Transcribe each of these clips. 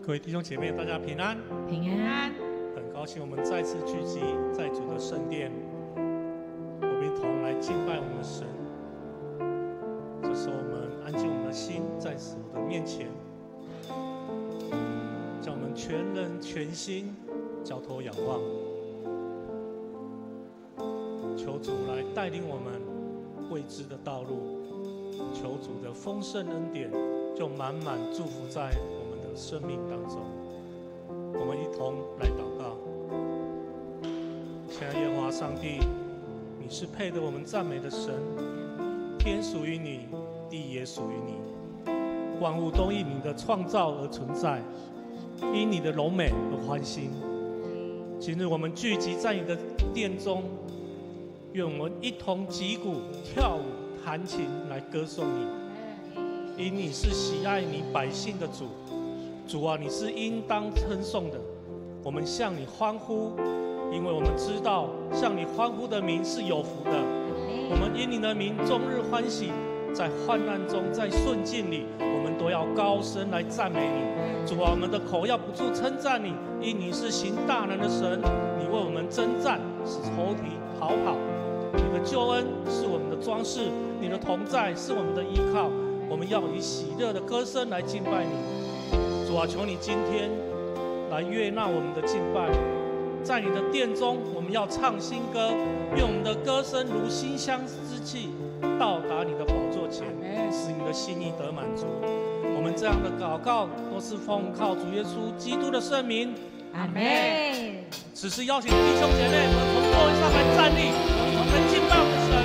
各位弟兄姐妹，大家平安，平安。很高兴我们再次聚集在主的圣殿，我们一同来敬拜我们的神。这时候，我们安静我们的心，在主的面前，叫我们全人全心交托仰望，求主来带领我们未知的道路，求主的丰盛恩典就满满祝福在我们的生命当中。我们一同来祷告。亲爱的耶和华上帝，你是配得我们赞美的神，天属于你，地也属于你，万物都因你的创造而存在，因你的柔美而欢欣。今日我们聚集在你的殿中，愿我们一同击鼓、跳舞、弹琴来歌颂你，因你是喜爱你百姓的主。主啊，你是应当称颂的，我们向你欢呼，因为我们知道向你欢呼的民是有福的。我们因你的名终日欢喜，在患难中，在顺境里，我们都要高声来赞美你。主啊，我们的口要不住称赞你，因你是行大能的神，你为我们征战，使仇敌逃跑。你的救恩是我们的装饰，你的同在是我们的依靠。我们要以喜乐的歌声来敬拜你。主啊，求你今天来悦纳我们的敬拜，在你的殿中，我们要唱新歌，愿我们的歌声如馨香之气，到达你的宝座前，使你的心意得满足。我们这样的祷告，都是奉靠主耶稣基督的圣名，阿门。此时邀请弟兄姐妹们从座位上来站立，我们同来敬拜我们的神。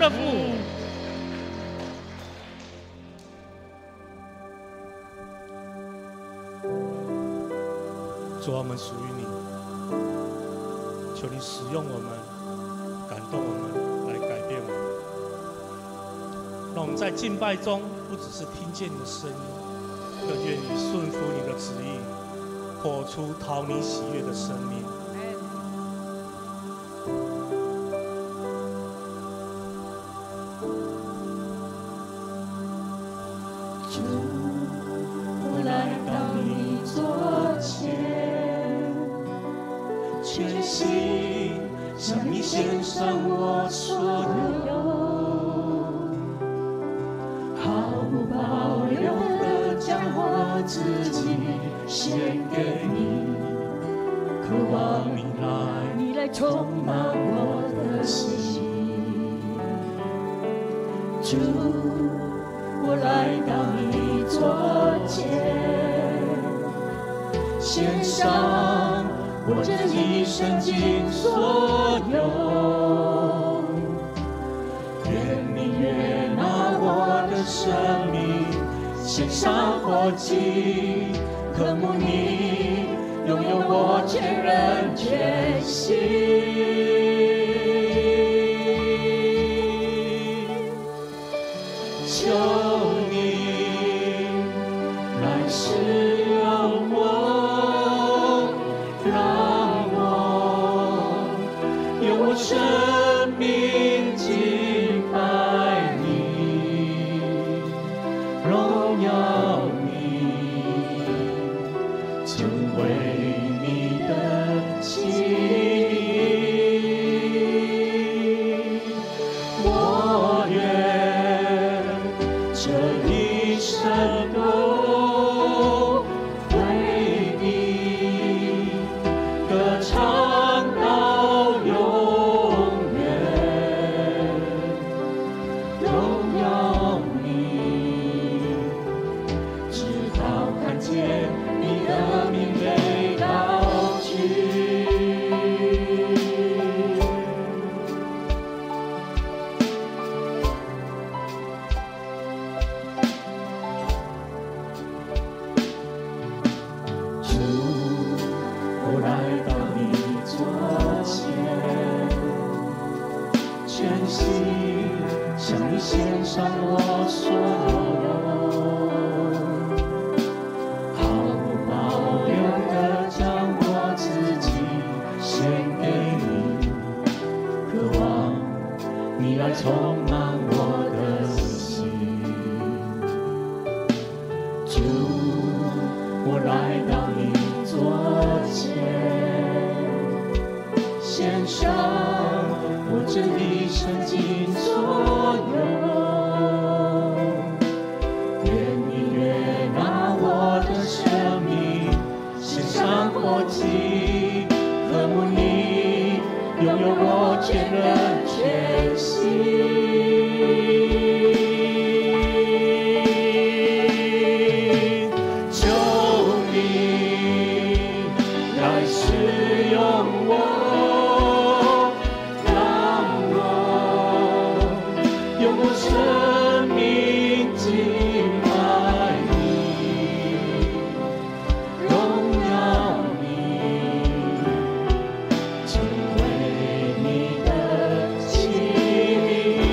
的父。主啊，我们属于你，求你使用我们，感动我们，来改变我们。让我们在敬拜中，不只是听见你的声音，更愿意顺服你的旨意，活出讨你喜悦的生命。主，我来到你座前，全心向你献上我所有，毫不保留地将我自己献给你，渴望你来充满我的心。主，我来到你座前，献上我这一生尽所有，愿你悦纳我的生命，献上活祭，渴慕你拥有我全人全心。求你来使用我，让我用我生命敬拜你，荣耀你，成为你的器皿。我愿这一生都为你歌唱到永远，荣耀你，直到看见你的名被高举。主，我来到你座前，全心向你献上我所有，毫不保留地将我自己献给你，渴望你来充满我的心。主，我来到你座前，献上我这一生尽所有，愿你悦纳我的生命，献上活祭，渴慕你拥有我全人全心。求你来使用我，让我用我生命敬拜你，荣耀你，成为你的器皿。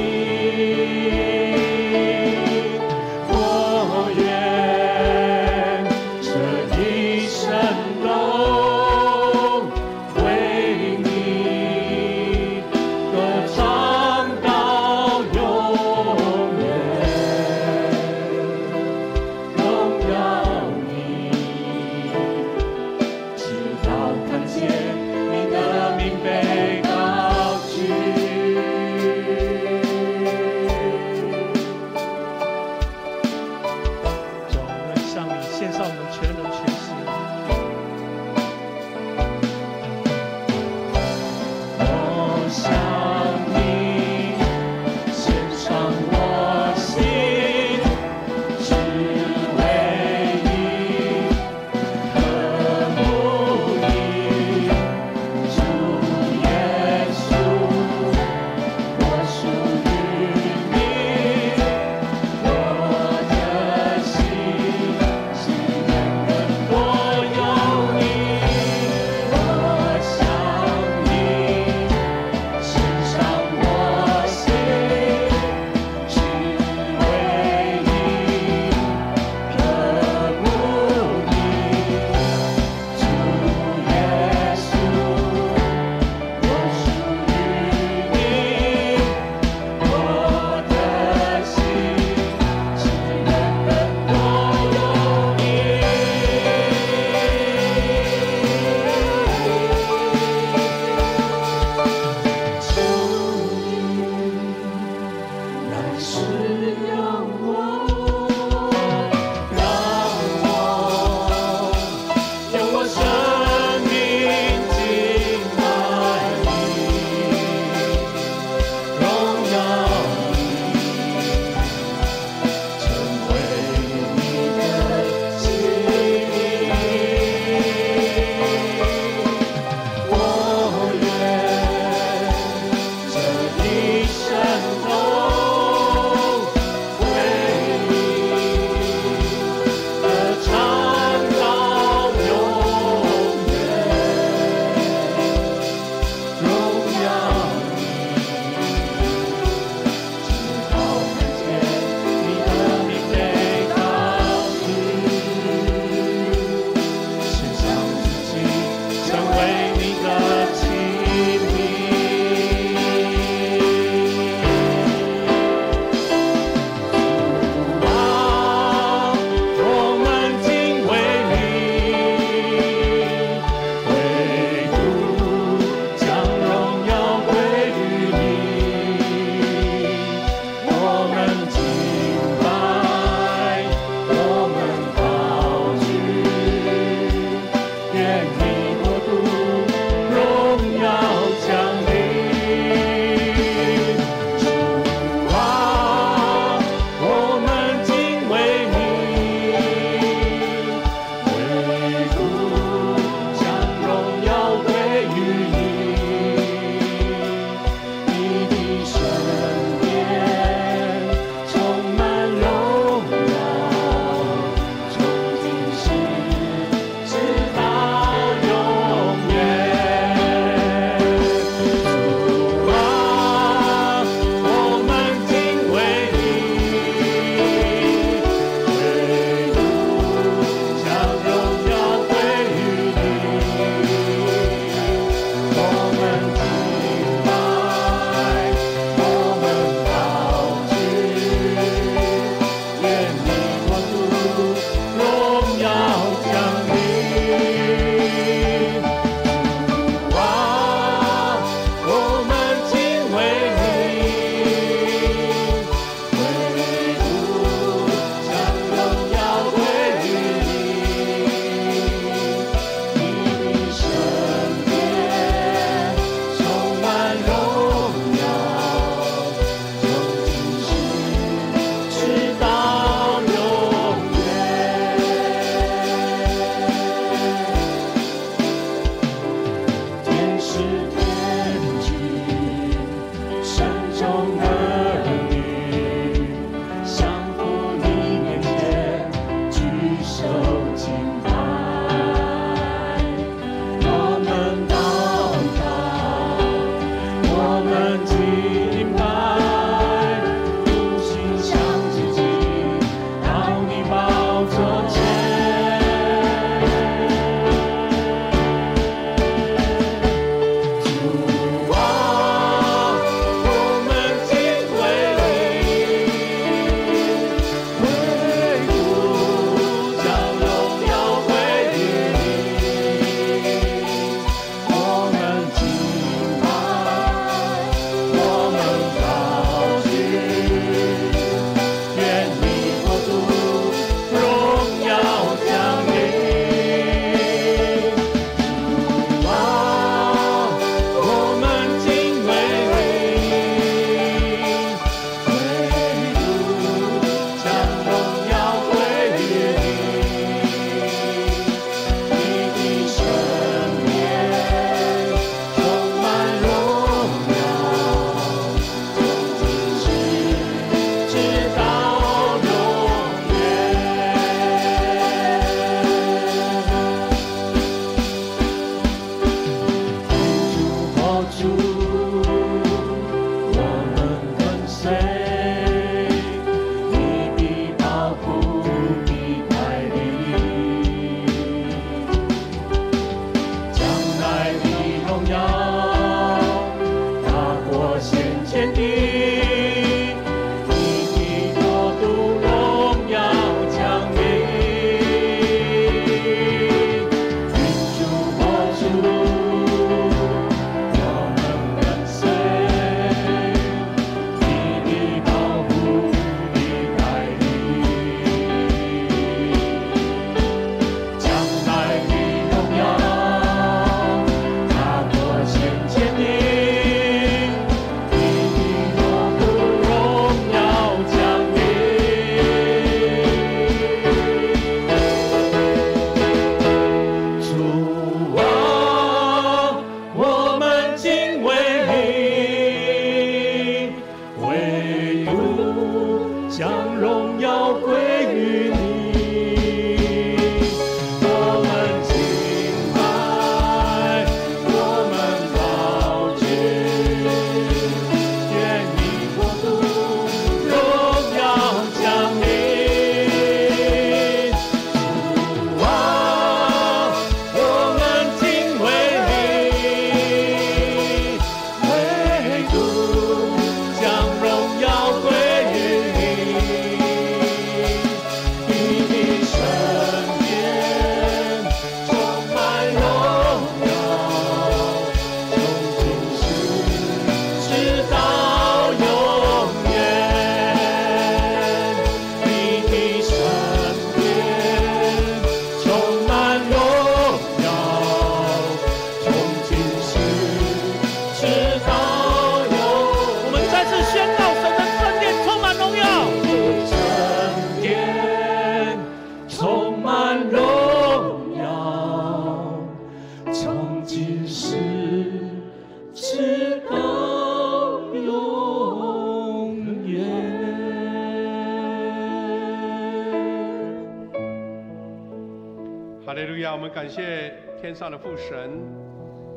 哈利路亚！我们感谢天上的父神，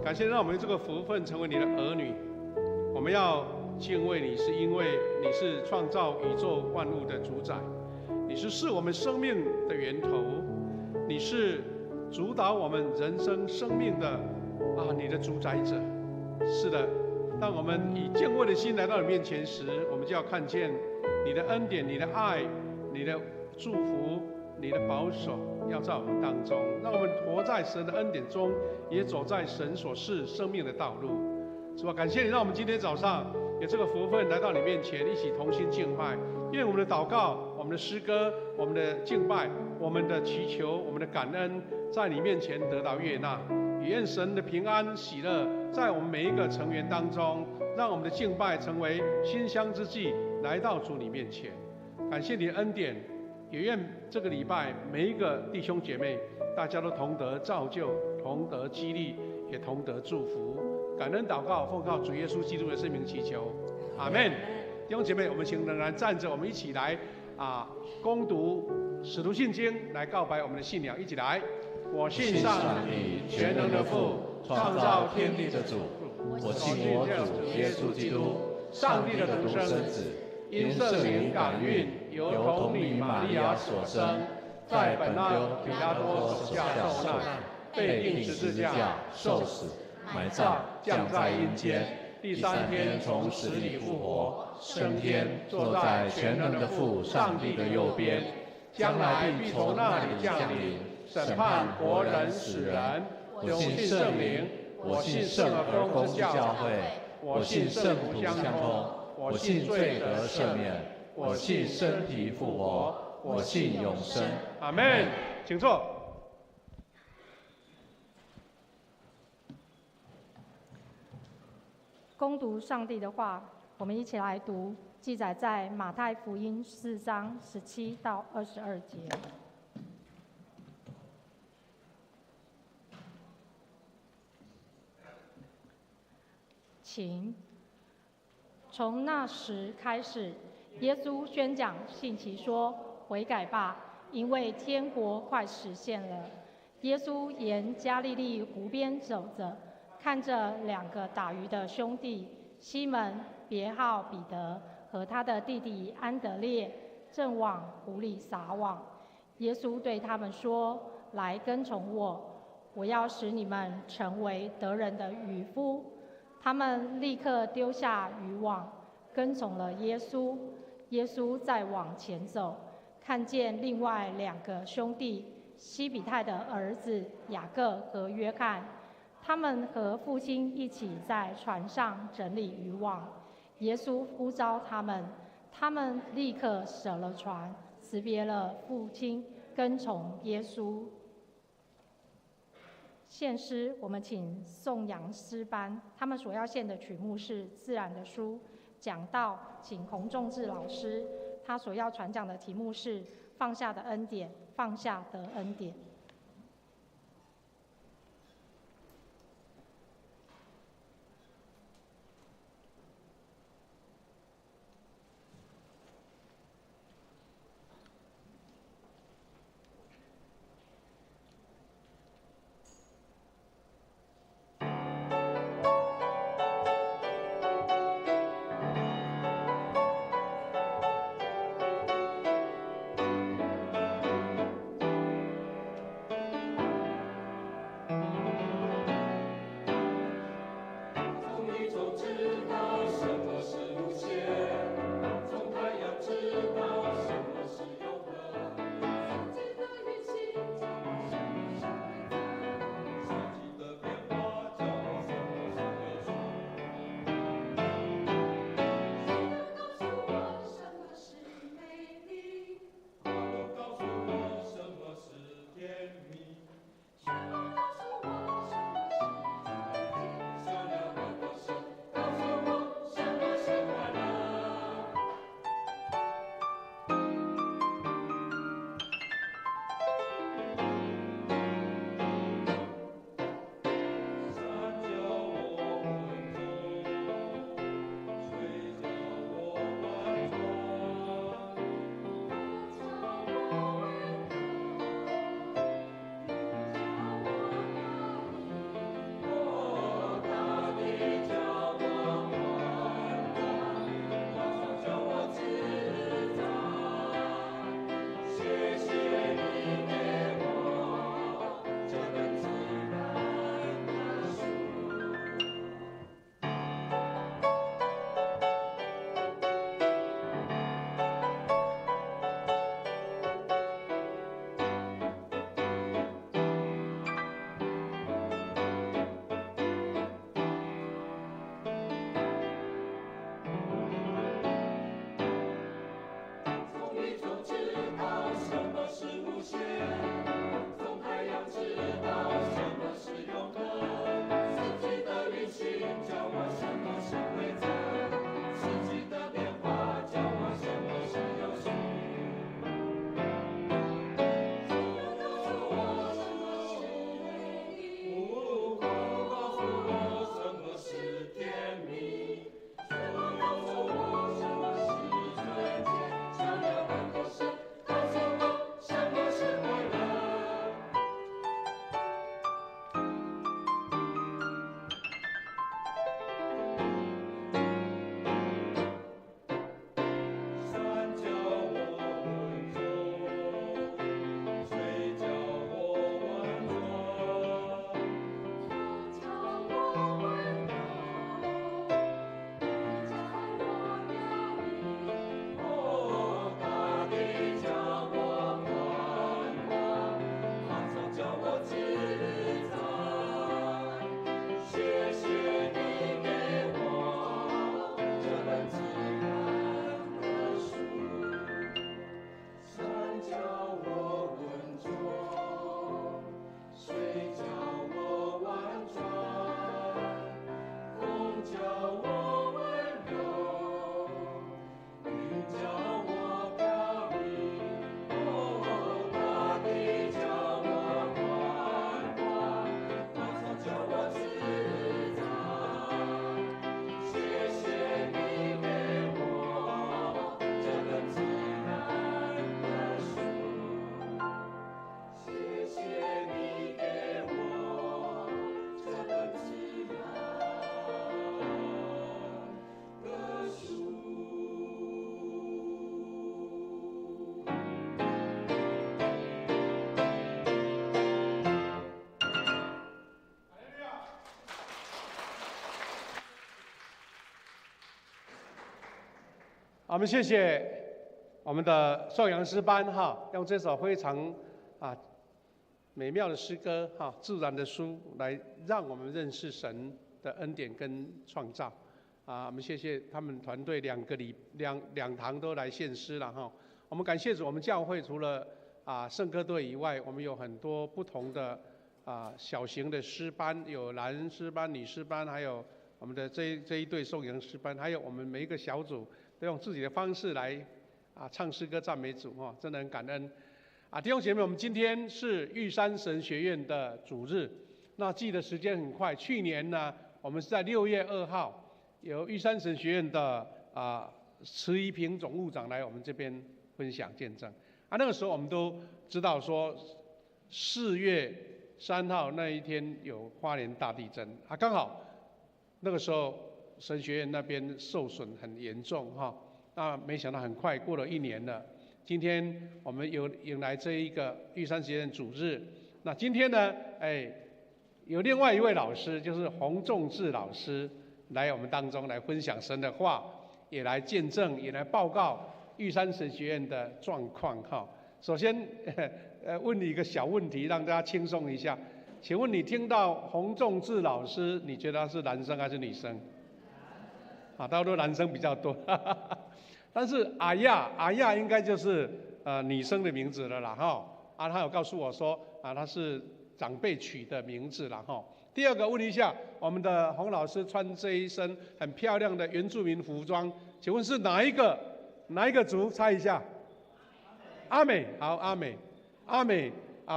感谢让我们这个福分成为你的儿女。我们要敬畏你，是因为你是创造宇宙万物的主宰，你是我们生命的源头，你是主导我们人生生命的你的主宰者。是的，当我们以敬畏的心来到你面前时，我们就要看见你的恩典、你的爱、你的祝福、你的保守要在我们当中，让我们活在神的恩典中，也走在神所赐生命的道路。是吧？感谢你，让我们今天早上有这个福分来到你面前，一起同心敬拜。愿我们的祷告、我们的诗歌、我们的敬拜、我们的祈求、我们的感恩，在你面前得到悦纳。也愿神的平安喜乐在我们每一个成员当中，让我们的敬拜成为馨香之祭，来到主你面前。感谢你的恩典，也愿这个礼拜每一个弟兄姐妹，大家都同得造就，同得激励，也同得祝福。感恩祷告，奉靠主耶稣基督的圣名祈求，阿们。弟兄姐妹，我们请仍然站着，我们一起来攻读使徒信经，来告白我们的信仰。一起来，我信上帝全能的父，创造天地的主。我信我主耶稣基督，上帝的独生子，因圣灵感孕，由童女玛利亚所生，在本拉彼拉多手下受难，被钉十字架，受死，埋葬，降在阴间，第3天从死里复活，升天，坐在全能的父上帝的右边，将来必从那里降临，审判活人死人。我信圣灵，我信圣而公之教会，我信圣徒相通，我信罪得赦免，我信身体复活，我信永生。阿们。请坐。攻读上帝的话，我们一起来读，记载在马太福音4章17到22节。请。从那时开始，耶稣宣讲信息说：“悔改吧，因为天国快实现了。”耶稣沿加利利湖边走着，看着2个打鱼的兄弟西门别号彼得和他的弟弟安德烈，正往湖里撒网。耶稣对他们说：“来跟从我，我要使你们成为得人的渔夫。”他们立刻丢下渔网，跟从了耶稣。耶稣再往前走，看见另外2个兄弟，西比泰的儿子雅各和约翰，他们和父亲一起在船上整理渔网。耶稣呼召他们，他们立刻舍了船，辞别了父亲，跟从耶稣。献诗，我们请颂扬诗班，他们所要献的曲目是自然的书。讲道，请洪仲志老师，他所要传讲的题目是放下的恩典，放下得恩典。我们谢谢我们的寿阳诗班哈，用这首非常美妙的诗歌哈，自然的书来让我们认识神的恩典跟创造我们谢谢他们团队两堂都来献诗了哈。我们感谢主，我们教会除了圣歌队以外，我们有很多不同的小型的诗班，有男诗班、女诗班，还有我们的这一队颂扬诗班，还有我们每一个小组都用自己的方式来唱诗歌赞美主哈，真的很感恩弟兄姐妹，我们今天是玉山神学院的主日，那记得时间很快，去年呢，我们是在6月2号，由玉山神学院的池怡平总务长来我们这边分享见证那个时候我们都知道说4月3号那一天有花莲大地震刚好那个时候神学院那边受损很严重那没想到很快过了1年了。今天我们迎来这一个玉山学院主日，那今天呢，有另外一位老师，就是洪仲志老师来我们当中来分享神的话，也来见证，也来报告玉山神学院的状况首先问你一个小问题，让大家轻松一下，请问你听到洪仲志老师，你觉得他是男生还是女生？大家都男生比较多但是阿亚应该就是女生的名字了啦他有告诉我说他是长辈取的名字啦第二个问一下，我们的洪老师穿这一身很漂亮的原住民服装，请问是哪一个族？猜一下。阿美，好，阿美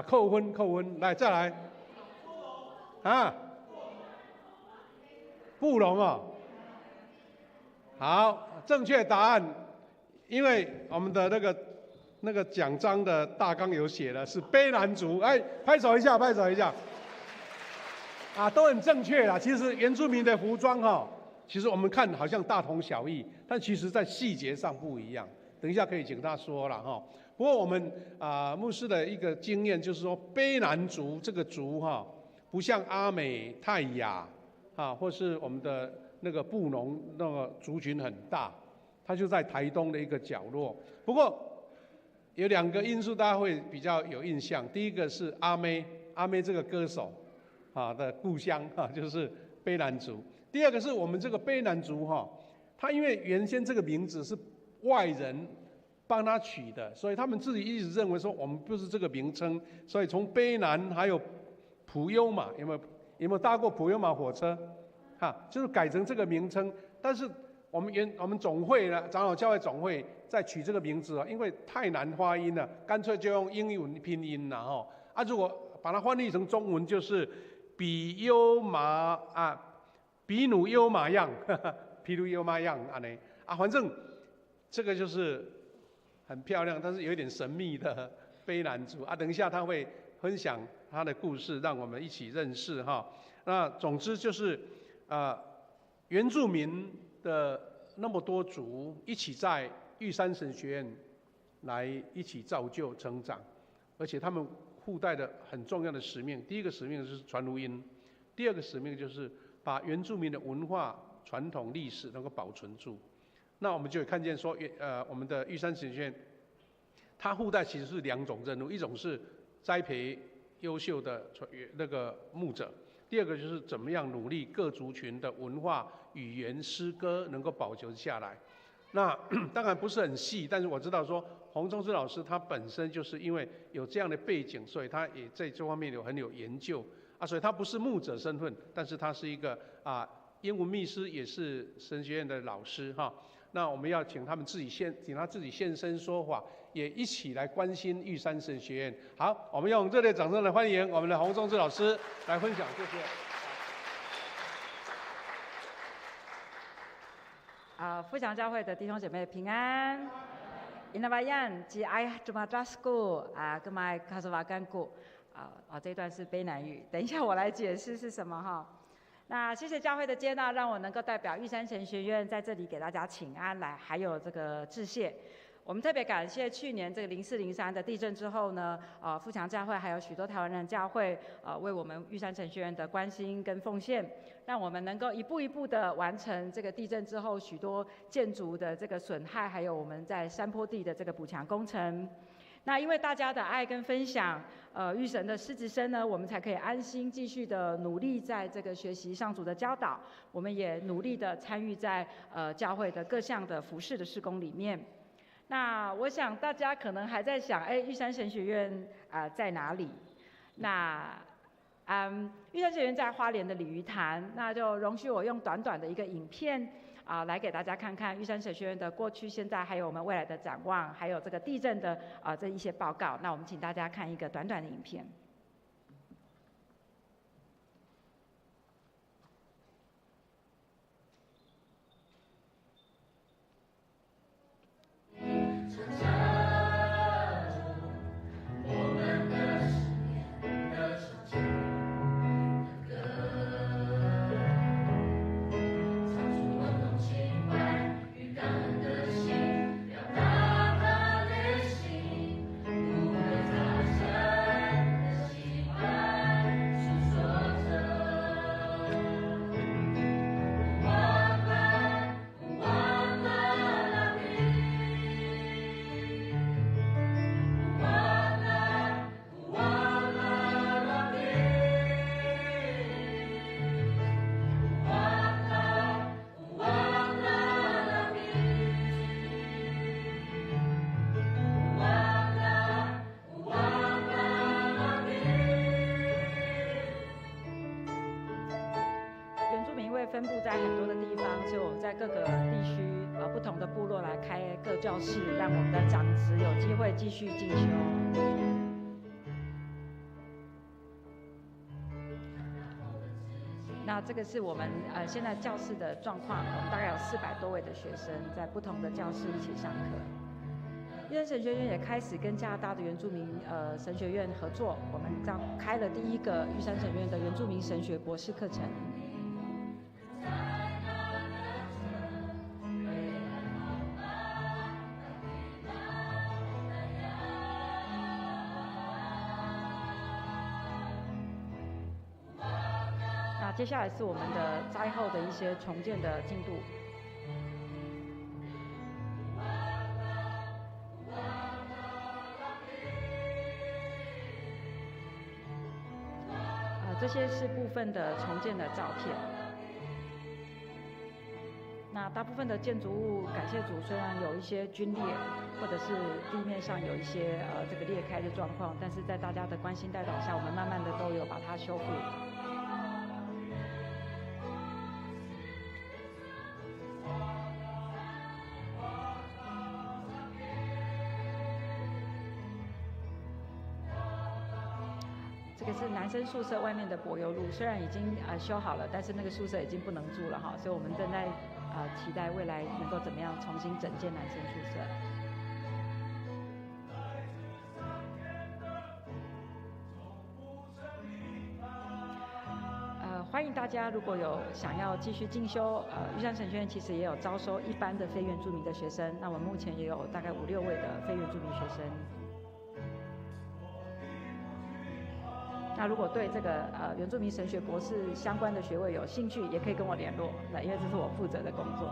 扣分，来再来布隆好，正确答案，因为我们的那个奖章的大纲有写了是卑南族，拍手一下都很正确啦。其实原住民的服装其实我们看好像大同小异，但其实在细节上不一样。等一下可以请他说了不过我们牧师的一个经验就是说，卑南族这个族不像阿美、泰雅或是我们的那个布农那个族群很大，它就在台东的一个角落。不过有2个因素大家会比较有印象，第一个是阿妹这个歌手的故乡就是卑南族。第二个是我们这个卑南族他因为原先这个名字是外人帮他取的，所以他们自己一直认为说我们不是这个名称，所以从卑南还有普悠玛，有没有搭过普悠玛火车？就是改成这个名称。但是我们总会呢，长老教会总会在取这个名字因为太难发音了，干脆就用英文拼音了如果把它翻译成中文就是比优马比努优马样，比努优马样反正这个就是很漂亮，但是有一点神秘的卑南族等一下他会分享他的故事，让我们一起认识那总之就是原住民的那么多族一起在玉山神学院来一起造就成长，而且他们附带的很重要的使命，第一个使命就是传福音，第二个使命就是把原住民的文化、传统、历史能够保存住。那我们就会看见说，我们的玉山神学院，它附带其实是2种任务，一种是栽培优秀的那个牧者。第二个就是怎么样努力各族群的文化、语言、诗歌能够保留下来。那当然不是很细，但是我知道说洪仲志老师他本身就是因为有这样的背景，所以他也在这方面很有研究所以他不是牧者身份，但是他是一个英文密师，也是神学院的老师那我们要请他自己现身说法，也一起来关心玉山神学院。好，我们用热烈掌声来欢迎我们的洪仲志老师来分享，谢谢。富强教会的弟兄姐妹平安。Inabayan ji ayah jumadrasku gemai kasavaganku 这一段是卑南语，等一下我来解释是什么那谢谢教会的接纳，让我能够代表玉山神学院在这里给大家请安来，还有这个致谢。我们特别感谢去年这个0403的地震之后呢，富强教会还有许多台湾人教会，为我们玉山神学院的关心跟奉献，让我们能够一步一步的完成这个地震之后许多建筑的这个损害，还有我们在山坡地的这个补强工程。那因为大家的爱跟分享，玉神的师职生呢，我们才可以安心继续的努力在这个学习上主的教导，我们也努力的参与在教会的各项的服事的事工里面。那我想大家可能还在想，玉山神学院在哪里？那玉山神学院在花莲的鲤鱼潭，那就容许我用短短的一个影片来给大家看看玉山神学院的过去、现在，还有我们未来的展望，还有这个地震的这一些报告。那我们请大家看一个短短的影片。分布在很多的地方，所以我们在各个地区不同的部落来开各教室，让我们的长子有机会继续进修。那这个是我们现在教室的状况，我们大概有400多位的学生在不同的教室一起上课。玉山神学院也开始跟加拿大的原住民神学院合作，我们开了第一个玉山神学院的原住民神学博士课程。接下来是我们的灾后的一些重建的进度。这些是部分的重建的照片。那大部分的建筑物，感谢主，虽然有一些龟裂，或者是地面上有一些这个裂开的状况，但是在大家的关心带导下，我们慢慢的都有把它修复。这个是男生宿舍外面的柏油路，虽然已经修好了，但是那个宿舍已经不能住了哈，所以我们正在期待未来能够怎么样重新整建男生宿舍。欢迎大家，如果有想要继续进修，玉山神学院其实也有招收一般的非原住民的学生，那我们目前也有大概5、6位的非原住民学生。那如果对这个原住民神学博士相关的学位有兴趣，也可以跟我联络，因为这是我负责的工作。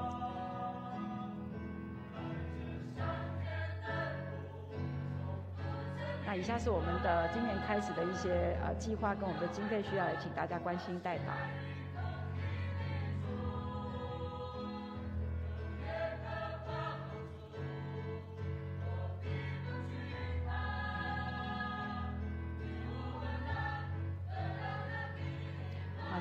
那以下是我们的今年开始的一些计划跟我们的经费需要，也请大家关心带导。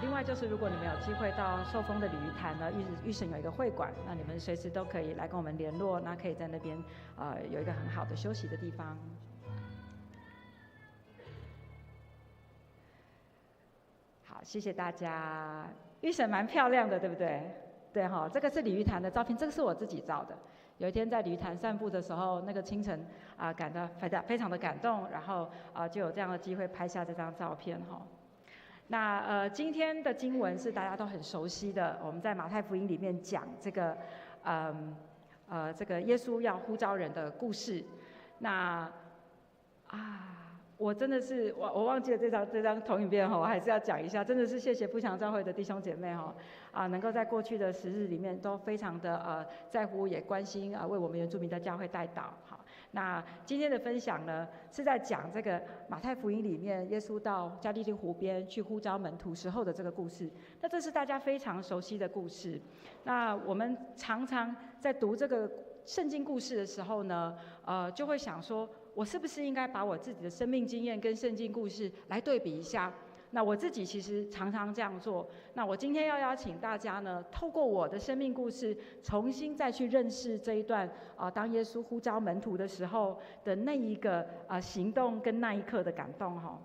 另外就是，如果你们有机会到寿丰的鲤鱼潭呢，玉神有一个会馆，那你们随时都可以来跟我们联络，那可以在那边有一个很好的休息的地方。好，谢谢大家。玉神蛮漂亮的，对不对？对哈，这个是鲤鱼潭的照片，这个是我自己照的。有一天在鲤鱼潭散步的时候，那个清晨感到非常的感动，然后就有这样的机会拍下这张照片哈。那今天的经文是大家都很熟悉的，我们在马太福音里面讲这个这个耶稣要呼召人的故事。那我真的是我忘记了这张投影片哈，我还是要讲一下，真的是谢谢富强教会的弟兄姐妹哈能够在过去的10日里面都非常的在乎也关心为我们原住民的教会代祷。好，那今天的分享呢是在讲这个马太福音里面耶稣到加利利湖边去呼召门徒时候的这个故事。那这是大家非常熟悉的故事。那我们常常在读这个圣经故事的时候呢，就会想说，我是不是应该把我自己的生命经验跟圣经故事来对比一下？那我自己其实常常这样做。那我今天要邀请大家呢，透过我的生命故事，重新再去认识这一段当耶稣呼召门徒的时候的那一个行动跟那一刻的感动哈。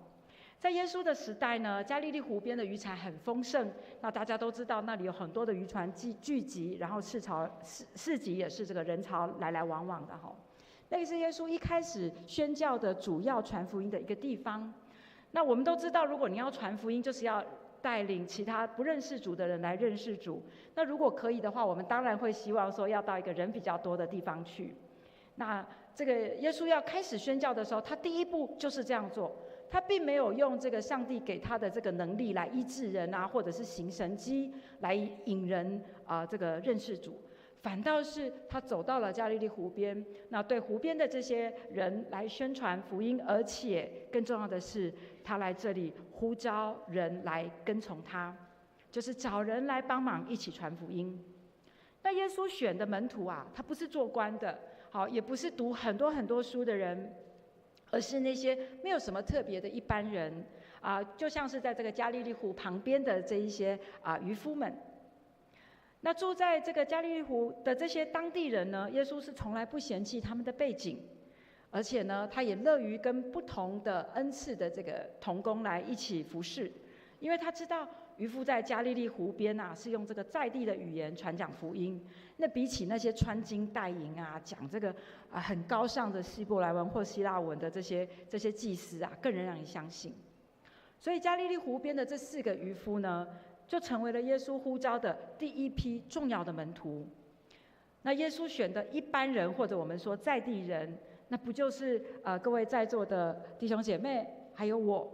在耶稣的时代呢，加利利湖边的渔产很丰盛。那大家都知道，那里有很多的渔船聚集，然后市集也是这个人潮来来往往的哈。那个是耶稣一开始宣教的主要传福音的一个地方。那我们都知道，如果你要传福音，就是要带领其他不认识主的人来认识主。那如果可以的话，我们当然会希望说要到一个人比较多的地方去。那这个耶稣要开始宣教的时候，他第一步就是这样做。他并没有用这个上帝给他的这个能力来医治人或者是行神迹来引人这个认识主，反倒是他走到了加利利湖边，那对湖边的这些人来宣传福音，而且更重要的是，他来这里呼召人来跟从他，就是找人来帮忙一起传福音。那耶稣选的门徒他不是做官的，也不是读很多书的人，而是那些没有什么特别的一般人就像是在这个加利利湖旁边的这一些渔夫们。那住在这个加利利湖的这些当地人呢，耶稣是从来不嫌弃他们的背景，而且呢，他也乐于跟不同的恩赐的这个同工来一起服侍，因为他知道渔夫在加利利湖边是用这个在地的语言传讲福音。那比起那些穿金戴银讲这个很高尚的希伯来文或希腊文的这些祭司更能让人相信。所以加利利湖边的这4个渔夫呢，就成为了耶稣呼召的第一批重要的门徒。那耶稣选的一般人，或者我们说在地人，那不就是各位在座的弟兄姐妹还有我。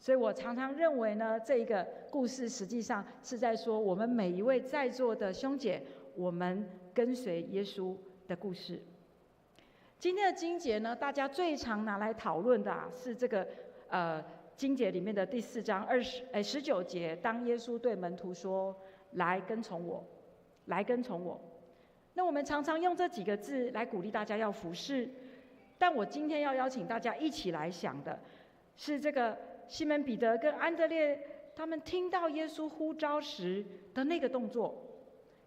所以我常常认为呢，这一个故事实际上是在说我们每一位在座的兄姐，我们跟随耶稣的故事。今天的经节呢，大家最常拿来讨论的是这个经节里面的第4章19节，当耶稣对门徒说：“来跟从我，来跟从我。”那我们常常用这几个字来鼓励大家要服侍，但我今天要邀请大家一起来想的是这个西门彼得跟安德烈他们听到耶稣呼召时的那个动作。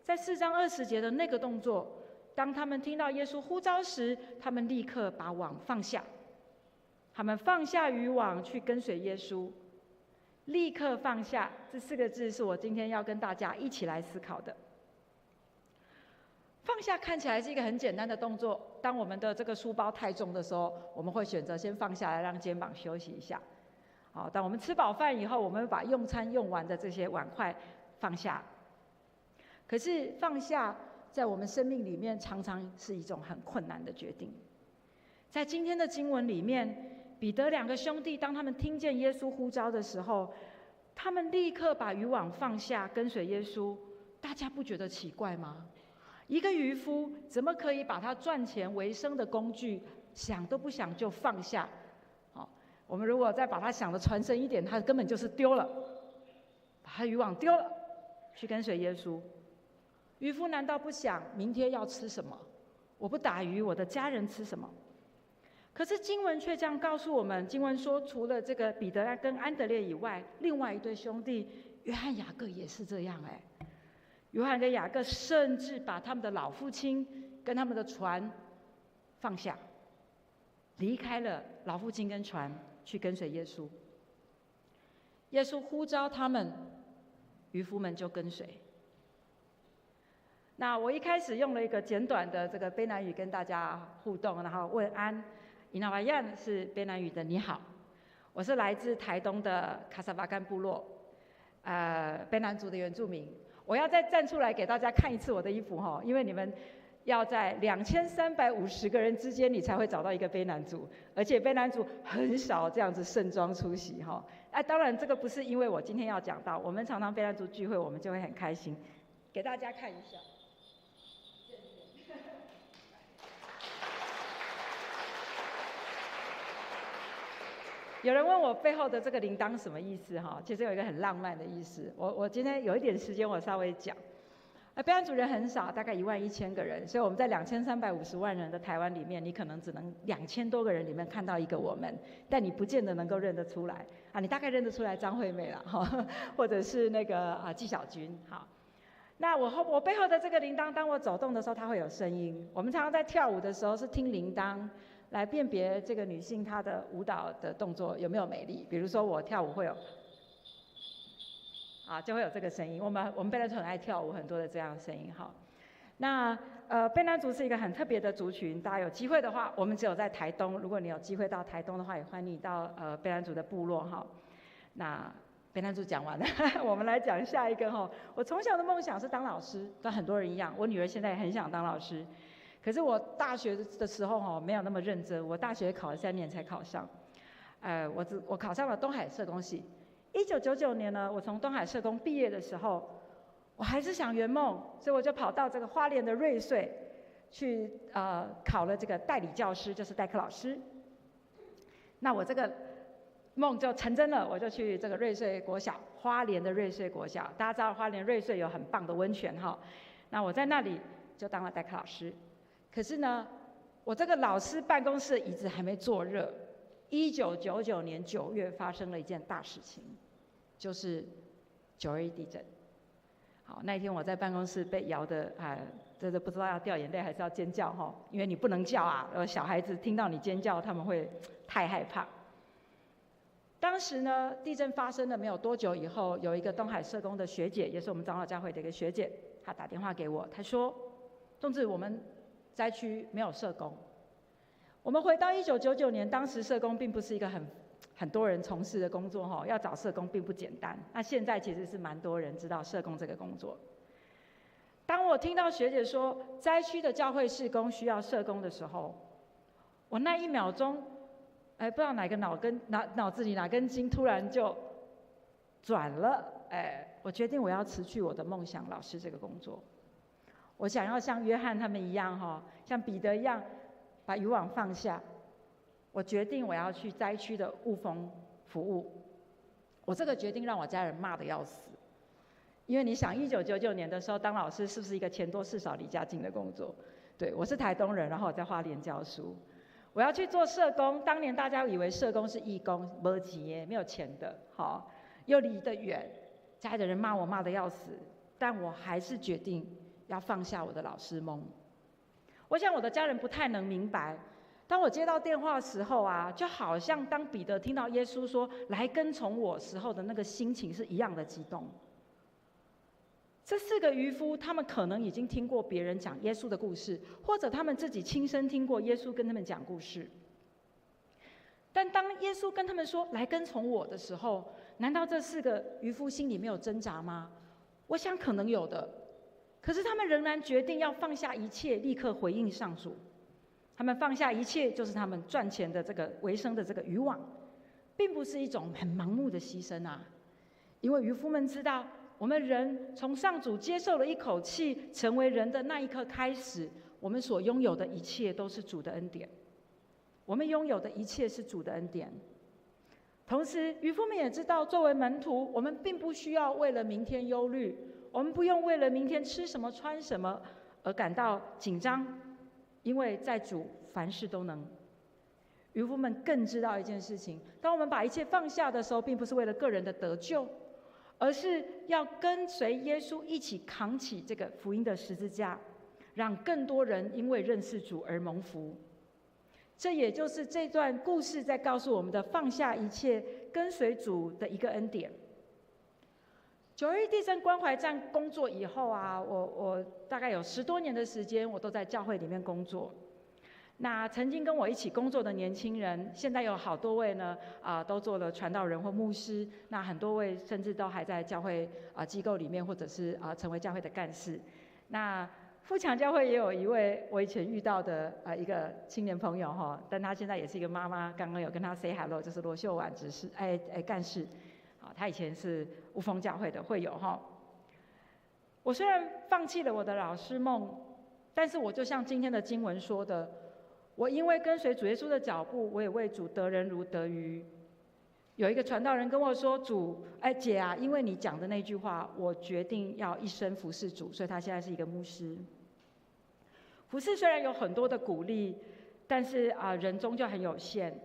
在4章20节的那个动作，当他们听到耶稣呼召时，他们立刻把网放下，他们放下渔网去跟随耶稣。立刻放下，这4个字是我今天要跟大家一起来思考的。放下看起来是一个很简单的动作，当我们的这个书包太重的时候，我们会选择先放下来，让肩膀休息一下。好，当我们吃饱饭以后，我们会把用餐用完的这些碗筷放下。可是放下在我们生命里面常常是一种很困难的决定。在今天的经文里面，彼得2个兄弟当他们听见耶稣呼召的时候，他们立刻把渔网放下，跟随耶稣。大家不觉得奇怪吗？一个渔夫怎么可以把他赚钱为生的工具想都不想就放下？我们如果再把他想的传神一点，他根本就是丢了，把他渔网丢了，去跟随耶稣。渔夫难道不想明天要吃什么？我不打鱼，我的家人吃什么？可是经文却这样告诉我们，经文说，除了这个彼得跟安德烈以外，另外一对兄弟约翰、雅各也是这样约翰跟雅各甚至把他们的老父亲跟他们的船放下，离开了老父亲跟船，去跟随耶稣。耶稣呼召他们，渔夫们就跟随。那我一开始用了一个简短的这个卑南语跟大家互动，然后问安。Inawayan 是卑南语的你好，我是来自台东的卡萨巴干部落，卑南族的原住民。我要再站出来给大家看一次我的衣服因为你们要在2350个人之间，你才会找到一个卑南族，而且卑南族很少这样子盛装出席哈。当然这个不是因为我今天要讲到，我们常常卑南族聚会，我们就会很开心，给大家看一下。有人问我背后的这个铃铛什么意思哈？其实有一个很浪漫的意思。我今天有一点时间，我稍微讲。卑南族人很少，大概11000个人，所以我们在2350万人的台湾里面，你可能只能2000多个人里面看到一个我们，但你不见得能够认得出来啊。你大概认得出来张惠妹啦，哈，或者是那个纪晓君，好。那我背后的这个铃铛，当我走动的时候，它会有声音。我们常常在跳舞的时候是听铃铛来辨别这个女性她的舞蹈的动作有没有美丽。比如说我跳舞会有。就会有这个声音。我们卑南族很爱跳舞，很多的这样的声音哈。那卑南族是一个很特别的族群，大家有机会的话，我们只有在台东。如果你有机会到台东的话，也欢迎你到卑南族的部落哈。那卑南族讲完了，我们来讲下一个哈。我从小的梦想是当老师，跟很多人一样。我女儿现在也很想当老师，可是我大学的时候哈没有那么认真，我大学考了3年才考上。我考上了东海社工系。1999年呢，我从东海社工毕业的时候，我还是想圆梦，所以我就跑到这个花莲的瑞穗去考了这个代理教师，就是代课老师。那我这个梦就成真了，我就去这个瑞穗国小，花莲的瑞穗国小。大家知道花莲瑞穗有很棒的温泉哈，那我在那里就当了代课老师。可是呢，我这个老师办公室的椅子还没坐热。1999年9月发生了一件大事情，就是921地震。好，那一天我在办公室被摇的真的不知道要掉眼泪还是要尖叫哈，因为你不能叫啊，小孩子听到你尖叫，他们会太害怕。当时呢，地震发生了没有多久以后，有一个东海社工的学姐，也是我们长老教会的一个学姐，她打电话给我，她说：“仲志，我们灾区没有社工。”我们回到1999年，当时社工并不是一个很多人从事的工作哈，要找社工并不简单。那现在其实是蛮多人知道社工这个工作。当我听到学姐说灾区的教会事工需要社工的时候，我那1秒钟，不知道哪个脑子里哪根筋突然就转了，我决定我要辞去我的梦想老师这个工作。我想要像约翰他们一样哈，像彼得一样。把渔网放下，我决定我要去灾区的雾峰服务。我这个决定让我家人骂得要死，因为你想，1999年的时候当老师是不是一个钱多事少离家近的工作？对，我是台东人，然后我在花莲教书。我要去做社工，当年大家以为社工是义工，没钱没有钱的，好，又离得远，家里的人骂我骂得要死，但我还是决定要放下我的老师梦。我想我的家人不太能明白，当我接到电话的时候啊，就好像当彼得听到耶稣说“来跟从我”时候的那个心情是一样的激动。这4个渔夫，他们可能已经听过别人讲耶稣的故事，或者他们自己亲身听过耶稣跟他们讲故事。但当耶稣跟他们说“来跟从我”的时候，难道这4个渔夫心里没有挣扎吗？我想可能有的。可是他们仍然决定要放下一切，立刻回应上主。他们放下一切，就是他们赚钱的这个维生的这个渔网，并不是一种很盲目的牺牲啊。因为渔夫们知道，我们人从上主接受了一口气，成为人的那一刻开始，我们所拥有的一切都是主的恩典。我们拥有的一切是主的恩典。同时，渔夫们也知道，作为门徒，我们并不需要为了明天忧虑。我们不用为了明天吃什么穿什么而感到紧张，因为在主凡事都能。渔夫们更知道一件事情：当我们把一切放下的时候，并不是为了个人的得救，而是要跟随耶稣一起扛起这个福音的十字架，让更多人因为认识主而蒙福。这也就是这段故事在告诉我们的放下一切，跟随主的一个恩典。921地震关怀站工作以后啊，我大概有10多年的时间，我都在教会里面工作。那曾经跟我一起工作的年轻人，现在有好多位呢，都做了传道人或牧师。那很多位甚至都还在教会机构里面，或者是成为教会的干事。那富强教会也有一位我以前遇到的一个青年朋友哈，但他现在也是一个妈妈，刚刚有跟他 say hello， 就是罗秀婉执事干事，啊，他以前是雾峰教会的会友哈。我虽然放弃了我的老师梦，但是我就像今天的经文说的，我因为跟随主耶稣的脚步，我也为主得人如得鱼。有一个传道人跟我说：“姐啊，因为你讲的那句话，我决定要一生服侍主。”所以他现在是一个牧师。服侍虽然有很多的鼓励，但是人终究很有限。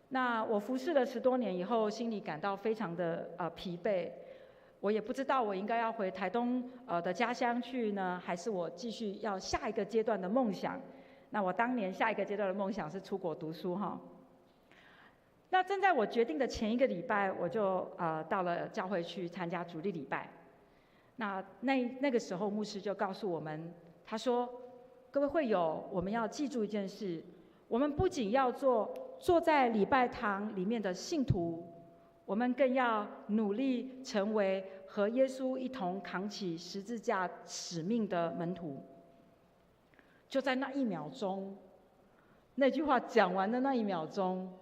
那我服侍了10多年以后，心里感到非常的疲惫。我也不知道我应该要回台东的家乡去呢，还是我继续要下一个阶段的梦想。那我当年下一个阶段的梦想是出国读书哈。那正在我决定的前一个礼拜，我就到了教会去参加主日礼拜。那个时候，牧师就告诉我们，他说：“各位会友，我们要记住一件事，我们不仅要坐在礼拜堂里面的信徒，我们更要努力成为和耶稣一同扛起十字架使命的门徒。”就在那1秒钟，那句话讲完的那1秒钟，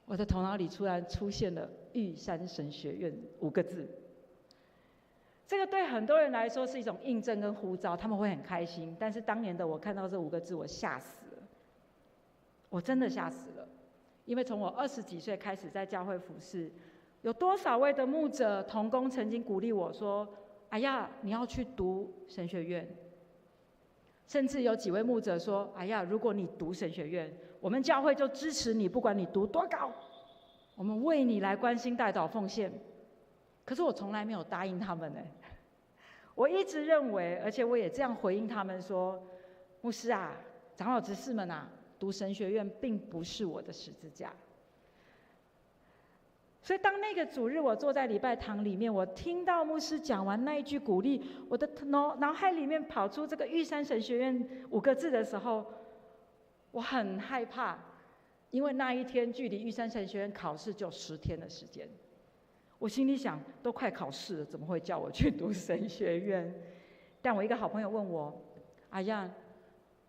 我的头脑里突然出现了玉山神学院5个字。这个对很多人来说是一种印证跟呼召，他们会很开心。但是当年的我看到这5个字，我吓死了，我真的吓死了。因为从我20几岁开始在教会服侍，有多少位的牧者同工曾经鼓励我说：“哎呀，你要去读神学院。”甚至有几位牧者说：“哎呀，如果你读神学院，我们教会就支持你，不管你读多高，我们为你来关心代祷奉献。”可是我从来没有答应他们呢。我一直认为，而且我也这样回应他们说：“牧师啊，长老执事们啊，读神学院并不是我的十字架。”所以当那个主日我坐在礼拜堂里面，我听到牧师讲完那一句鼓励，我的脑海里面跑出这个玉山神学院5个字的时候，我很害怕，因为那一天距离玉山神学院考试就10天的时间。我心里想，都快考试了，怎么会叫我去读神学院？但我一个好朋友问我：“哎呀，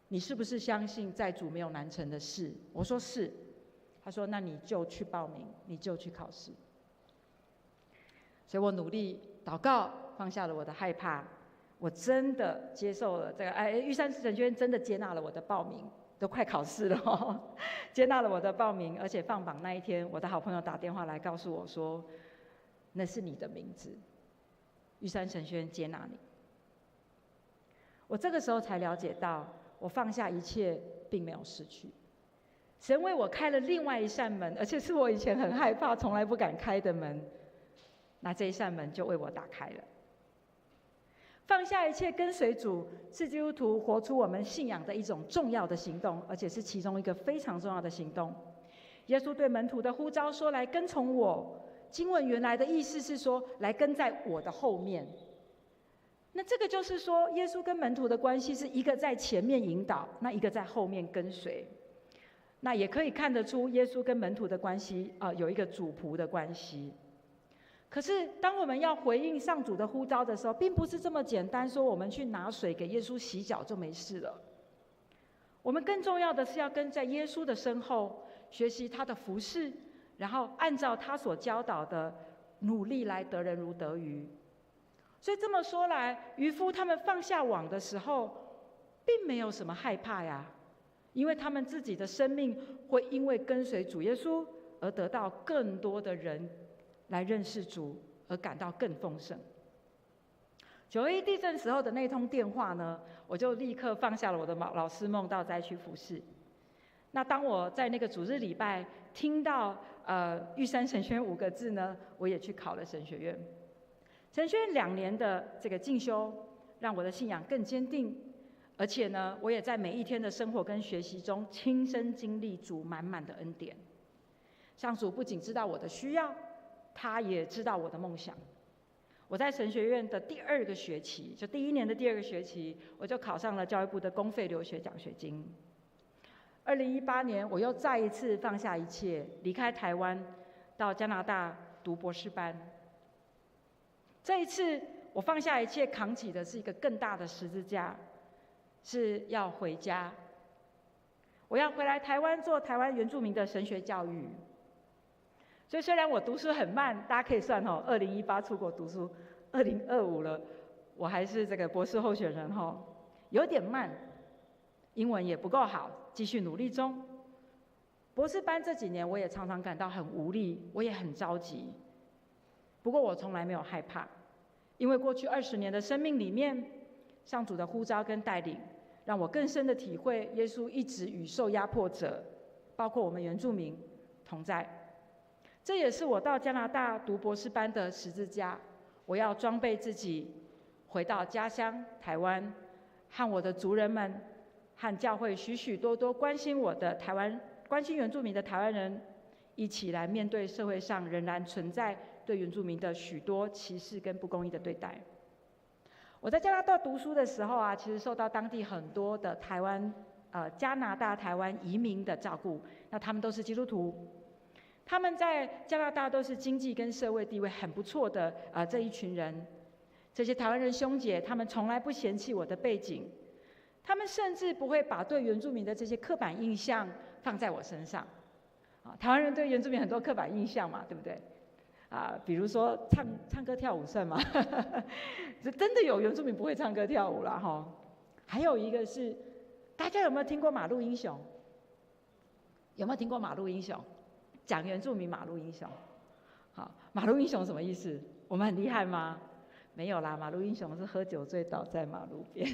你是不是相信在主没有难成的事？”我说是。他说：“那你就去报名，你就去考试。”所以我努力祷告，放下了我的害怕，我真的接受了这个。玉山神学院真的接纳了我的报名，都快考试了哦，接纳了我的报名，而且放榜那一天，我的好朋友打电话来告诉我说：“那是你的名字，玉山神学院接纳你。”我这个时候才了解到，我放下一切，并没有失去。神为我开了另外一扇门，而且是我以前很害怕、从来不敢开的门。那这一扇门就为我打开了。放下一切跟随主，是基督徒活出我们信仰的一种重要的行动，而且是其中一个非常重要的行动。耶稣对门徒的呼召说：“来跟从我。”经文原来的意思是说，来跟在我的后面。那这个就是说，耶稣跟门徒的关系是一个在前面引导，那一个在后面跟随。那也可以看得出，耶稣跟门徒的关系有一个主仆的关系。可是，当我们要回应上主的呼召的时候，并不是这么简单，说我们去拿水给耶稣洗脚就没事了。我们更重要的是要跟在耶稣的身后，学习他的服事，然后按照他所教导的努力来得人如得鱼。所以这么说来，渔夫他们放下网的时候，并没有什么害怕呀。因为他们自己的生命会因为跟随主耶稣而得到更多的人来认识主，而感到更丰盛。921地震时候的那通电话呢，我就立刻放下了我的老师梦，到灾区服事。那当我在那个主日礼拜听到玉山神学院5个字呢，我也去考了神学院。神学院2年的这个进修，让我的信仰更坚定。而且呢，我也在每一天的生活跟学习中亲身经历主满满的恩典。上主不仅知道我的需要，他也知道我的梦想。我在神学院的第2个学期，就第1年的第2个学期，我就考上了教育部的公费留学奖学金。2018年，我又再一次放下一切，离开台湾，到加拿大读博士班。这一次，我放下一切，扛起的是一个更大的十字架。是要回家，我要回来台湾做台湾原住民的神学教育。所以虽然我读书很慢，大家可以算2018出国读书，2025了，我还是这个博士候选人有点慢，英文也不够好，继续努力中。博士班这几年我也常常感到很无力，我也很着急。不过我从来没有害怕，因为过去20年的生命里面，上主的呼召跟带领，让我更深的体会耶稣一直与受压迫者，包括我们原住民同在。这也是我到加拿大读博士班的十字架。我要装备自己，回到家乡台湾，和我的族人们，和教会许许多多关心原住民的台湾人，一起来面对社会上仍然存在对原住民的许多歧视跟不公义的对待。我在加拿大读书的时候其实受到当地很多的加拿大台湾移民的照顾，那他们都是基督徒。他们在加拿大都是经济跟社会地位很不错的这一群人，这些台湾人兄姐，他们从来不嫌弃我的背景，他们甚至不会把对原住民的这些刻板印象放在我身上。台湾人对原住民很多刻板印象嘛，对不对？比如说唱歌跳舞算吗？真的有原住民不会唱歌跳舞啦哈。还有一个是，大家有没有听过马路英雄？有没有听过马路英雄？讲原住民马路英雄。好，马路英雄什么意思？我们很厉害吗？没有啦，马路英雄是喝酒醉倒在马路边。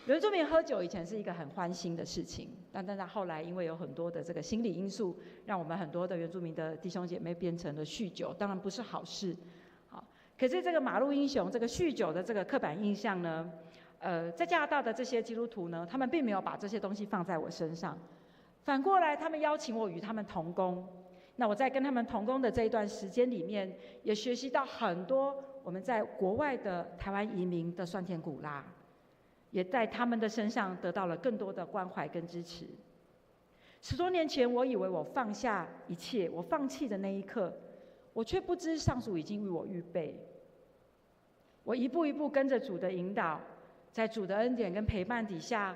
原住民喝酒以前是一个很欢欣的事情，但是后来因为有很多的这个心理因素，让我们很多的原住民的弟兄姐妹变成了酗酒，当然不是好事。好，可是这个马路英雄，这个酗酒的这个刻板印象呢，在加拿大的这些基督徒呢，他们并没有把这些东西放在我身上，反过来他们邀请我与他们同工。那我在跟他们同工的这一段时间里面，也学习到很多我们在国外的台湾移民的酸甜苦辣，也在他们的身上得到了更多的关怀跟支持。10多年前，我以为我放下一切，我放弃的那一刻，我却不知上主已经为我预备。我一步一步跟着主的引导，在主的恩典跟陪伴底下，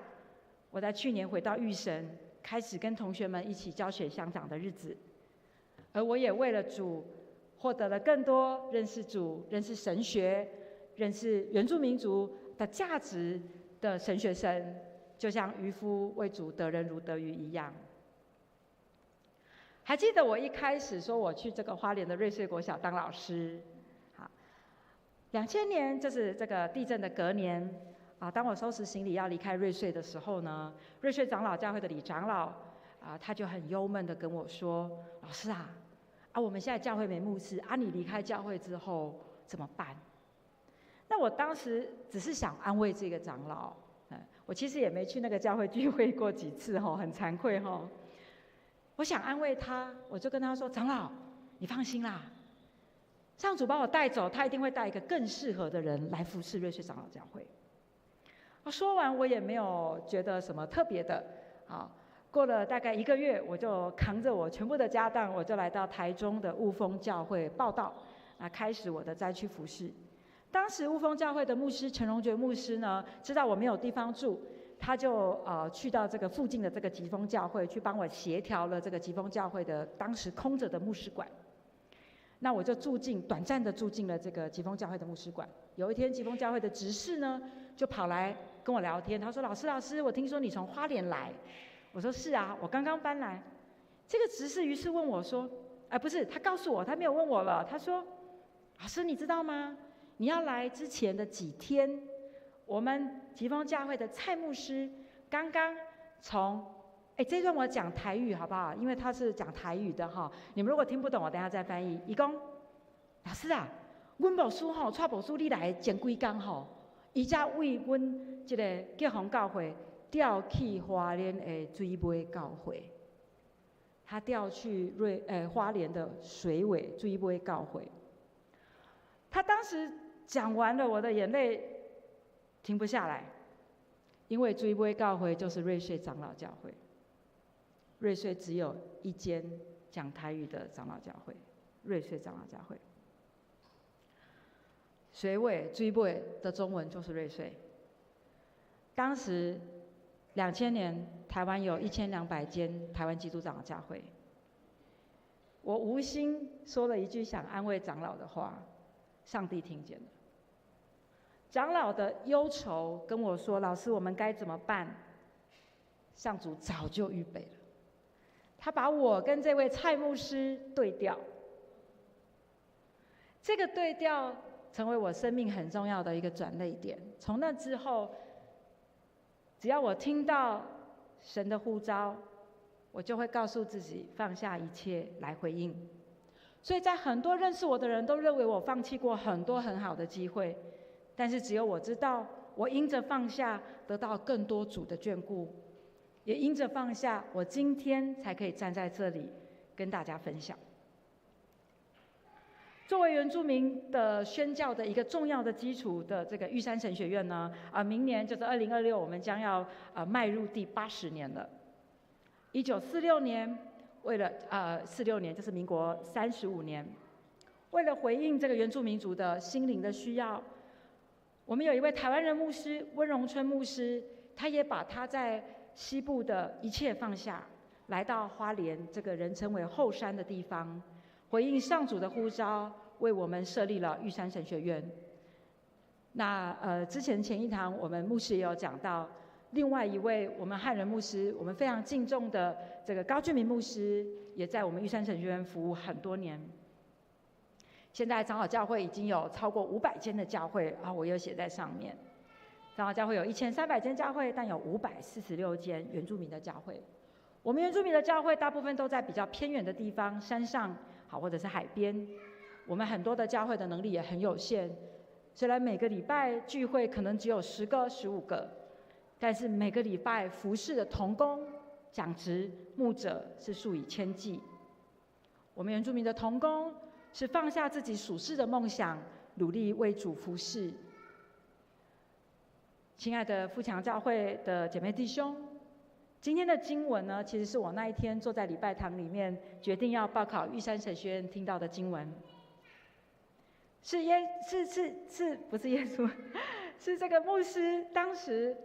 我在去年回到玉神，开始跟同学们一起教学相长的日子。而我也为了主，获得了更多认识主、认识神学、认识原住民族的价值的神学生，就像渔夫为主得人如得鱼一样。还记得我一开始说我去这个花莲的瑞穗国小当老师，好，2000年就是这个地震的隔年当我收拾行李要离开瑞穗的时候呢，瑞穗长老教会的李长老他就很忧闷的跟我说：“老师我们现在教会没牧师你离开教会之后怎么办？”那我当时只是想安慰这个长老，我其实也没去那个教会聚会过几次很惭愧我想安慰他，我就跟他说：“长老，你放心啦，上主把我带走，他一定会带一个更适合的人来服侍瑞穗长老教会。”说完我也没有觉得什么特别的过了大概1个月，我就扛着我全部的家当，我就来到台中的雾峰教会报道，开始我的灾区服事。当时雾峰教会的牧师陈荣觉牧师呢，知道我没有地方住，他就去到这个附近的这个吉峰教会，去帮我协调了这个吉峰教会的当时空着的牧师馆。那我就短暂的住进了这个吉峰教会的牧师馆。有一天，吉峰教会的执事呢，就跑来跟我聊天，他说：“老师，我听说你从花莲来。”我说：“是啊，我刚刚搬来。”这个执事于是问我说：“不是，他告诉我，他没有问我了。他说：‘老师，你知道吗？你要来之前的几天，我们吉峰教会的蔡牧师刚刚从……这段我讲台语好不好？因为他是讲台语的你们如果听不懂，我等一下再翻译。他说：老师阮牧师带牧师你来前几天伊才为阮这个结红教会。”调去花莲的水尾教会，他调去花莲的水尾教会。他当时讲完了，我的眼泪停不下来，因为水尾教会就是瑞穗长老教会。瑞穗只有一间讲台语的长老教会，瑞穗长老教会。水尾的中文就是瑞穗。当时2000年台湾有1200间台湾基督长老教会，我无心说了一句想安慰长老的话，上帝听见了。长老的忧愁跟我说：“老师，我们该怎么办？”上主早就预备了，他把我跟这位蔡牧师对调。这个对调成为我生命很重要的一个转捩点。从那之后，只要我听到神的呼召，我就会告诉自己放下一切来回应。所以在很多认识我的人都认为我放弃过很多很好的机会，但是只有我知道，我因着放下得到更多主的眷顾，也因着放下，我今天才可以站在这里跟大家分享。作为原住民的宣教的一个重要的基础的这个玉山神学院呢，明年就是2026，我们将要迈入第80年了。1946年，为了46年就是民国35年，为了回应这个原住民族的心灵的需要，我们有一位台湾人牧师温荣春牧师，他也把他在西部的一切放下，来到花莲这个人称为后山的地方，回应上主的呼召，为我们设立了玉山神学院。那之前前一堂我们牧师也有讲到，另外一位我们汉人牧师，我们非常敬重的这个高俊明牧师，也在我们玉山神学院服务很多年。现在长老教会已经有超过500间的教会啊，我有写在上面。长老教会有1300间教会，但有546间原住民的教会。我们原住民的教会大部分都在比较偏远的地方，山上好或者是海边。我们很多的教会的能力也很有限，虽然每个礼拜聚会可能只有10个、15个，但是每个礼拜服侍的同工、讲职、牧者是数以千计。我们原住民的同工是放下自己属世的梦想，努力为主服侍。亲爱的富强教会的姐妹弟兄，今天的经文呢，其实是我那一天坐在礼拜堂里面决定要报考玉山神学院听到的经文。不是耶稣，是这个牧师当时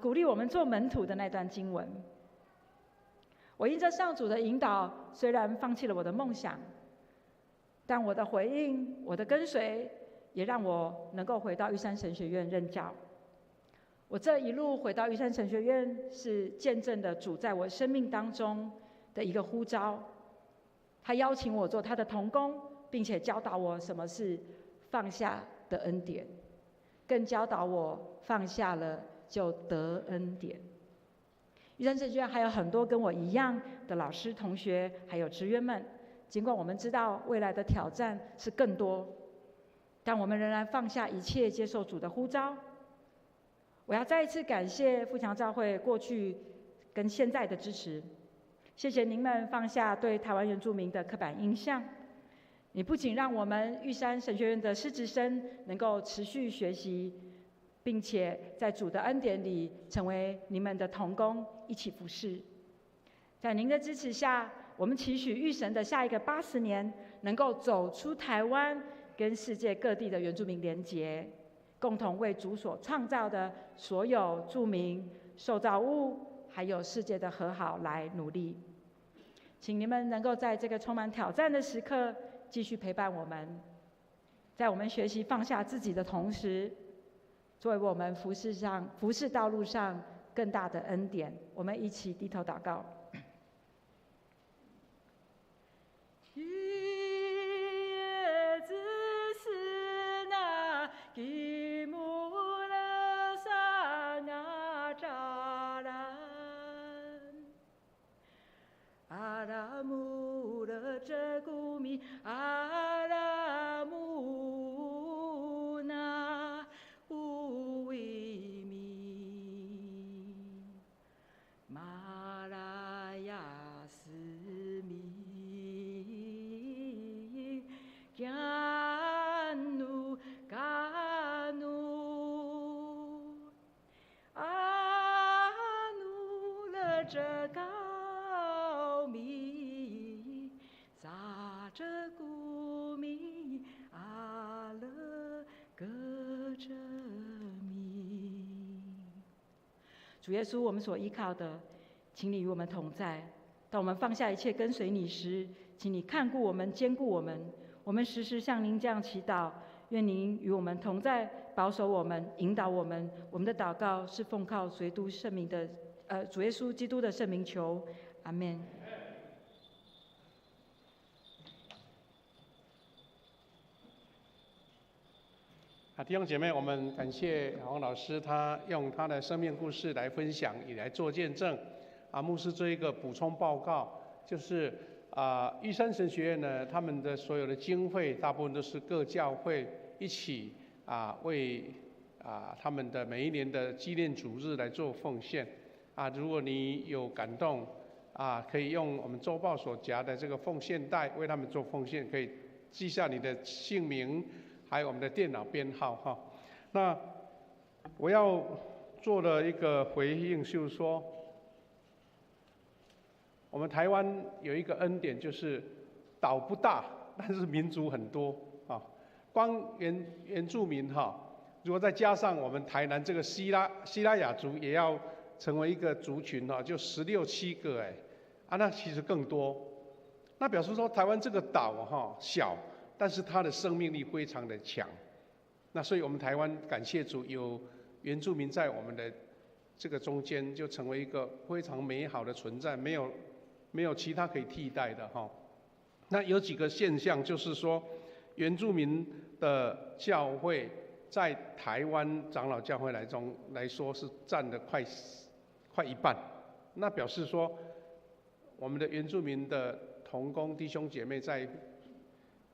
鼓励我们做门徒的那段经文。我因着上主的引导，虽然放弃了我的梦想，但我的回应、我的跟随，也让我能够回到玉山神学院任教。我这一路回到玉山神学院，是见证的主在我生命当中的一个呼召。他邀请我做他的同工，并且教导我什么是放下的恩典，更教导我放下了就得恩典。玉山神学院还有很多跟我一样的老师、同学，还有职员们。尽管我们知道未来的挑战是更多，但我们仍然放下一切，接受主的呼召。我要再一次感谢富强教会过去跟现在的支持，谢谢您们放下对台湾原住民的刻板印象。你不仅让我们玉山神学院的师职生能够持续学习，并且在主的恩典里成为你们的同工，一起服侍。在您的支持下，我们期许玉神的下一个80年能够走出台湾，跟世界各地的原住民连结，共同为主所创造的所有住民、受造物，还有世界的和好来努力。请你们能够在这个充满挑战的时刻，继续陪伴我们，在我们学习放下自己的同时，作为我们服事道路上更大的恩典。我们一起低头祷告。主耶稣，我们所依靠的，请你与我们同在。当我们放下一切跟随你时，请你看顾我们，兼顾我们。我们时时向您这样祈祷，愿您与我们同在，保守我们，引导我们。我们的祷告是奉靠随督圣名的主耶稣基督的圣名求，阿们。弟兄姐妹，我们感谢黄老师，他用他的生命故事来分享，也来做见证。牧师做一个补充报告，就是玉山神学院呢，他们的所有的经费，大部分都是各教会一起为他们的每一年的纪念主日来做奉献。如果你有感动可以用我们周报所夹的这个奉献袋为他们做奉献，可以记下你的姓名。还有我们的电脑编号哈。那我要做的一个回应就是说，我们台湾有一个恩典，就是岛不大，但是民族很多啊。光原住民哈，如果再加上我们台南这个西拉雅族，也要成为一个族群哈，就16、17个那其实更多。那表示说台湾这个岛哈小。但是它的生命力非常的强，那所以我们台湾感谢主有原住民在我们的这个中间，就成为一个非常美好的存在，没有其他可以替代的哈。那有几个现象，就是说原住民的教会在台湾长老教会来说是占的快一半，那表示说我们的原住民的同工弟兄姐妹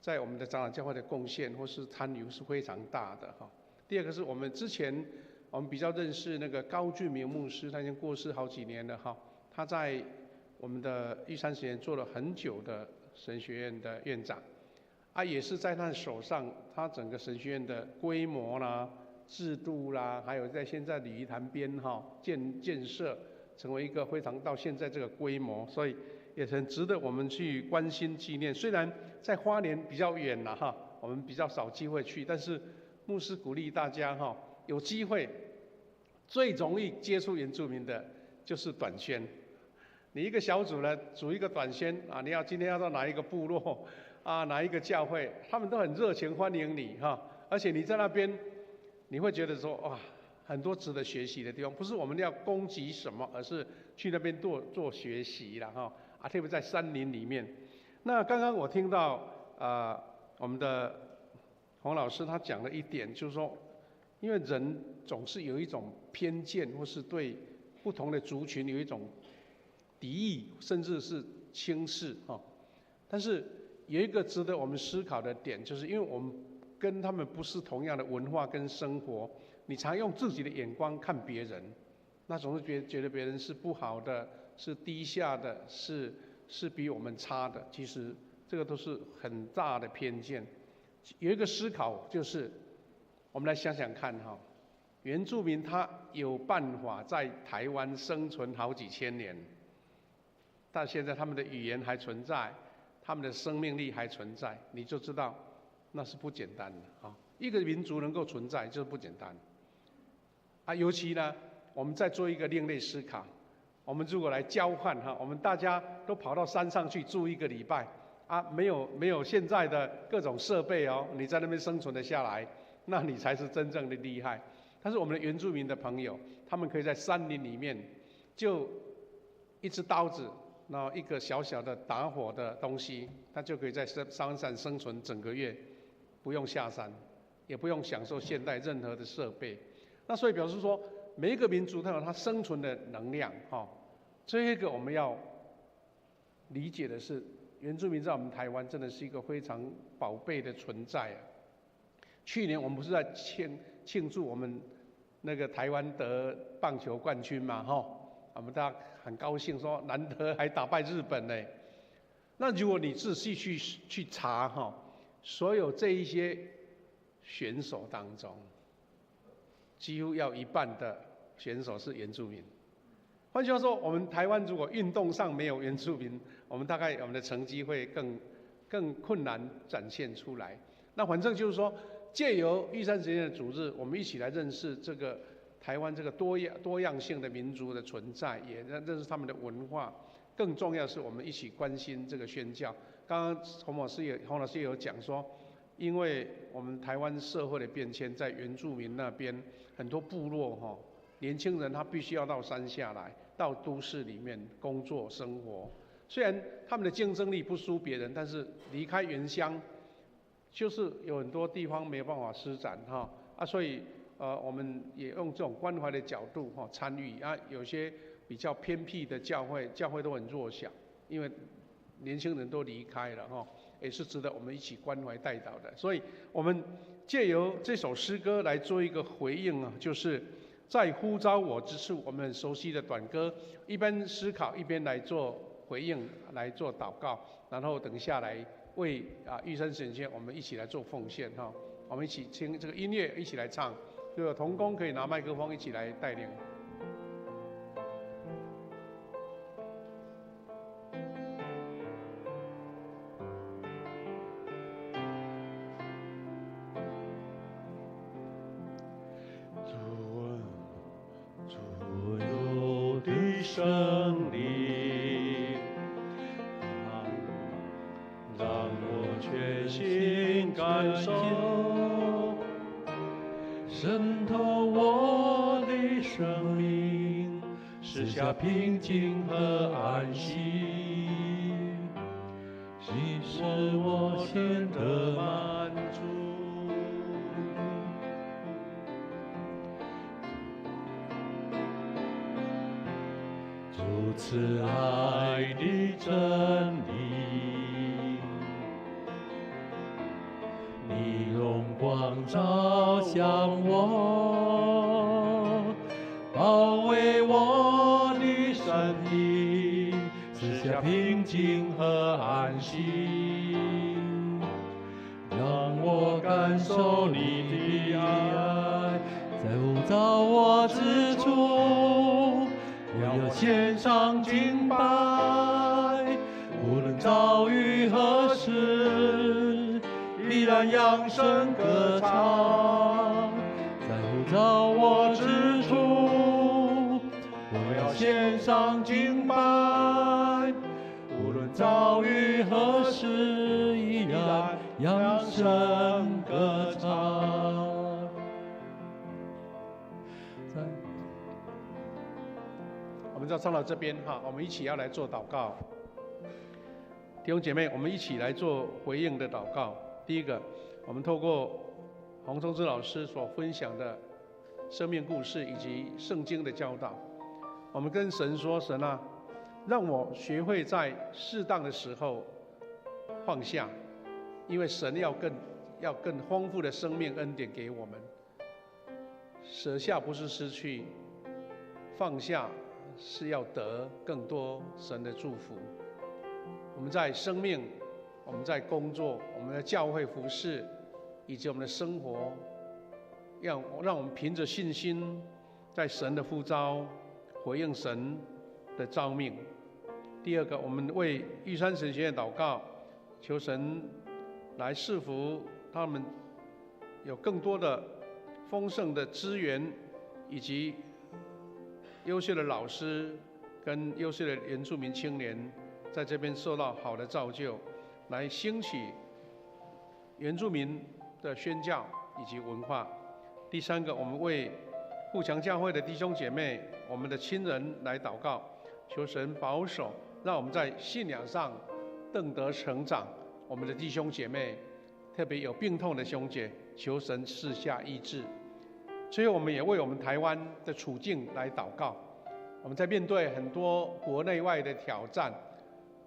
在我们的长老教会的贡献或是参与是非常大的哈。第二个是我们之前我们比较认识那个高俊明牧师，他已经过世好几年了哈。他在我们的玉山神学院做了很久的神学院的院长，也是在他手上，他整个神学院的规模啦、制度啦，还有在现在礼仪坛边建设，成为一个非常到现在这个规模，所以也很值得我们去关心纪念。虽然在花莲比较远了哈，我们比较少机会去，但是牧师鼓励大家哈，有机会最容易接触原住民的就是短宣。你一个小组呢组一个短宣你今天要到哪一个部落哪一个教会，他们都很热情欢迎你哈，而且你在那边你会觉得说哇，很多值得学习的地方，不是我们要攻击什么，而是去那边做学习了哈特别在山林里面。那刚刚我听到我们的洪老师他讲了一点，就是说，因为人总是有一种偏见，或是对不同的族群有一种敌意，甚至是轻视但是有一个值得我们思考的点，就是因为我们跟他们不是同样的文化跟生活，你常用自己的眼光看别人，那总是觉得别人是不好的，是低下的，是比我们差的。其实这个都是很大的偏见。有一个思考就是，我们来想想看原住民他有办法在台湾生存好几千年，但现在他们的语言还存在，他们的生命力还存在，你就知道那是不简单的一个民族能够存在就是不简单尤其呢，我们再做一个另类思考。我们如果来交换我们大家都跑到山上去住1个礼拜没有现在的各种设备你在那边生存得下来，那你才是真正的厉害。但是我们的原住民的朋友，他们可以在山林里面，就一支刀子，然后一个小小的打火的东西，他就可以在山上生存整个月，不用下山，也不用享受现代任何的设备。那所以表示说，每一个民族它有它生存的能量这个我们要理解的是，原住民在我们台湾真的是一个非常宝贝的存在去年我们不是在庆祝我们那个台湾得棒球冠军嘛我们大家很高兴说难得还打败日本呢。那如果你仔细去查所有这一些选手当中，几乎要一半的选手是原住民。换句话说，我们台湾如果运动上没有原住民，我们大概我们的成绩会更困难展现出来。那反正就是说，借由玉山神学院的主日，我们一起来认识这个台湾这个多样性的民族的存在，也认识他们的文化。更重要的是，我们一起关心这个宣教。刚刚洪老师也有讲说，因为我们台湾社会的变迁，在原住民那边很多部落年轻人他必须要到山下来，到都市里面工作生活。虽然他们的竞争力不输别人，但是离开原乡，就是有很多地方没有办法施展所以我们也用这种关怀的角度参与有些比较偏僻的教会都很弱小，因为年轻人都离开了也是值得我们一起关怀带导的。所以我们借由这首诗歌来做一个回应就是在呼召我之处，我们很熟悉的短歌，一边思考一边来做回应，来做祷告，然后等下来为玉山神仙我们一起来做奉献我们一起听这个音乐，一起来唱。就有同工可以拿麦克风一起来带领。主有的胜利，让我全心感受，渗透我的生命，赐下平静和安息，使我显得满足。主慈爱的真理，你用光照向我，保卫我的身体，赐下平静和安息，让我感受你的爱，在呼召我之处，我要献上敬拜，无论遭遇何时，依然扬声歌唱。在呼召我之处，我要献上敬拜，无论遭遇何时，依然扬声歌唱。我们就唱到这边我们一起要来做祷告。弟兄姐妹，我们一起来做回应的祷告。第一个，我们透过洪崇志老师所分享的生命故事以及圣经的教导，我们跟神说：神啊，让我学会在适当的时候放下，因为神要更丰富的生命恩典给我们。舍下不是失去，放下是要得更多神的祝福。我们在生命，我们在工作，我们在教会服事，以及我们的生活，让我们凭着信心，在神的呼召回应神的召命。第二个，我们为玉山神学院祷告，求神来赐福他们有更多的丰盛的资源，以及优秀的老师跟优秀的原住民青年，在这边受到好的造就，来兴起原住民的宣教以及文化。第三个，我们为富强教会的弟兄姐妹，我们的亲人来祷告，求神保守，让我们在信仰上更得成长。我们的弟兄姐妹，特别有病痛的兄姐，求神赐下医治。最后，我们也为我们台湾的处境来祷告。我们在面对很多国内外的挑战，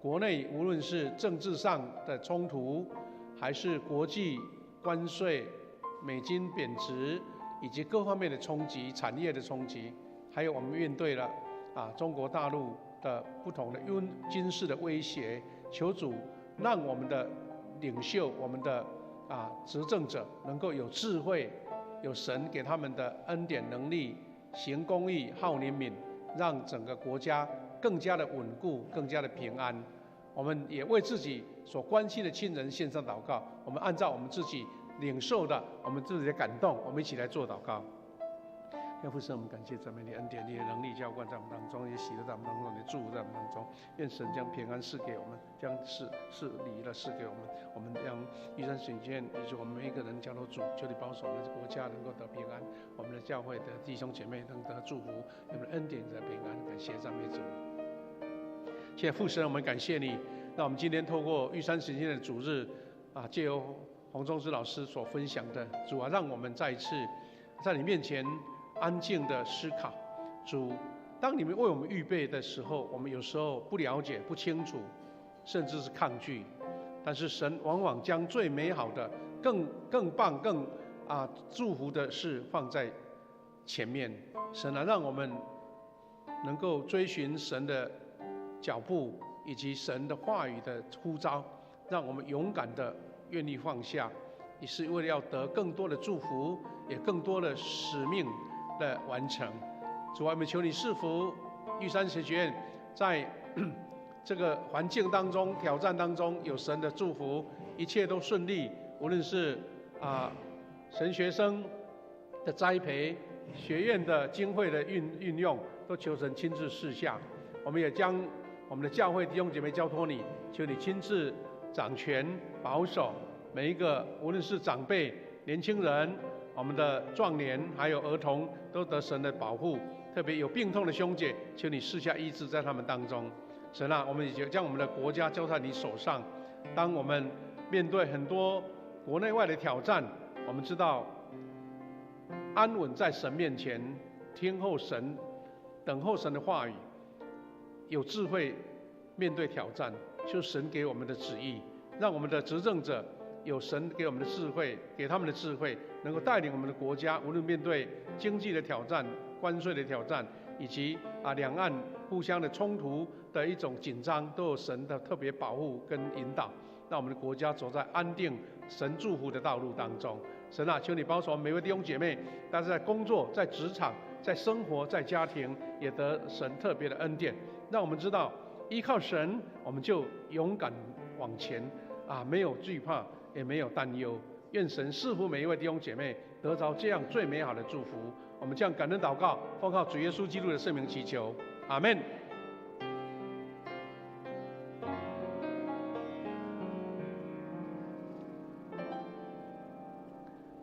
国内无论是政治上的冲突，还是国际关税、美金贬值，以及各方面的冲击、产业的冲击，还有我们面对了中国大陆的不同的军事的威胁，求主让我们的领袖、我们的执政者能够有智慧，有神给他们的恩典能力，行公义、好怜悯，让整个国家更加的稳固，更加的平安。我们也为自己所关心的亲人献上祷告。我们按照我们自己领受的，我们自己的感动，我们一起来做祷告。愿父神，我们感谢赞美你恩典，你的能力浇灌在我们当中，也喜乐在我们当中，你的祝福在我们当中。愿神将平安赐给我们，将是礼的赐给我们。我们将玉山神学院以及我们每一个人交托主，求你保守我们的国家能够得平安，我们的教会的弟兄姐妹能得祝福，我们的恩典得平安。感谢赞美主。谢谢父神，我们感谢你。那我们今天透过玉山神学院的主日借由洪宗之老师所分享的，主啊，让我们再一次在你面前安静的思考。主，当你们为我们预备的时候，我们有时候不了解、不清楚，甚至是抗拒。但是神往往将最美好的、更棒、更祝福的事放在前面。神啊，让我们能够追寻神的脚步，以及神的话语的呼召，让我们勇敢的愿意放下，也是为了要得更多的祝福，也更多的使命的完成。主啊，我们求你赐福玉山神学院在这个环境当中、挑战当中有神的祝福，一切都顺利。无论是神学生的栽培、学院的经费的运用，都求神亲自赐下。我们也将我们的教会弟兄姐妹交托你，求你亲自掌权保守每一个，无论是长辈、年轻人、我们的壮年还有儿童，都得神的保护。特别有病痛的兄姐，求你赐下医治在他们当中。神啊，我们也将我们的国家交在你手上。当我们面对很多国内外的挑战，我们知道安稳在神面前，听候神，等候神的话语，有智慧面对挑战，就神给我们的旨意，让我们的执政者有神给我们的智慧，给他们的智慧，能够带领我们的国家，无论面对经济的挑战、关税的挑战，以及两岸互相的冲突的一种紧张，都有神的特别保护跟引导，让我们的国家走在安定、神祝福的道路当中。神啊，求你保守每位弟兄姐妹，但是在工作、在职场、在生活、在家庭，也得神特别的恩典，让我们知道依靠神，我们就勇敢往前没有惧怕，也没有担忧。愿神赐福每一位弟兄姐妹，得着这样最美好的祝福。我们将感恩祷告，奉靠主耶稣基督的圣名祈求，阿们。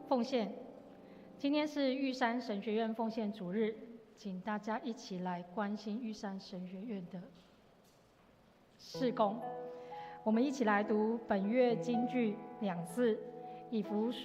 奉献，今天是玉山神学院奉献主日，请大家一起来关心玉山神学院的事工。我们一起来读本月金句2字，以弗所。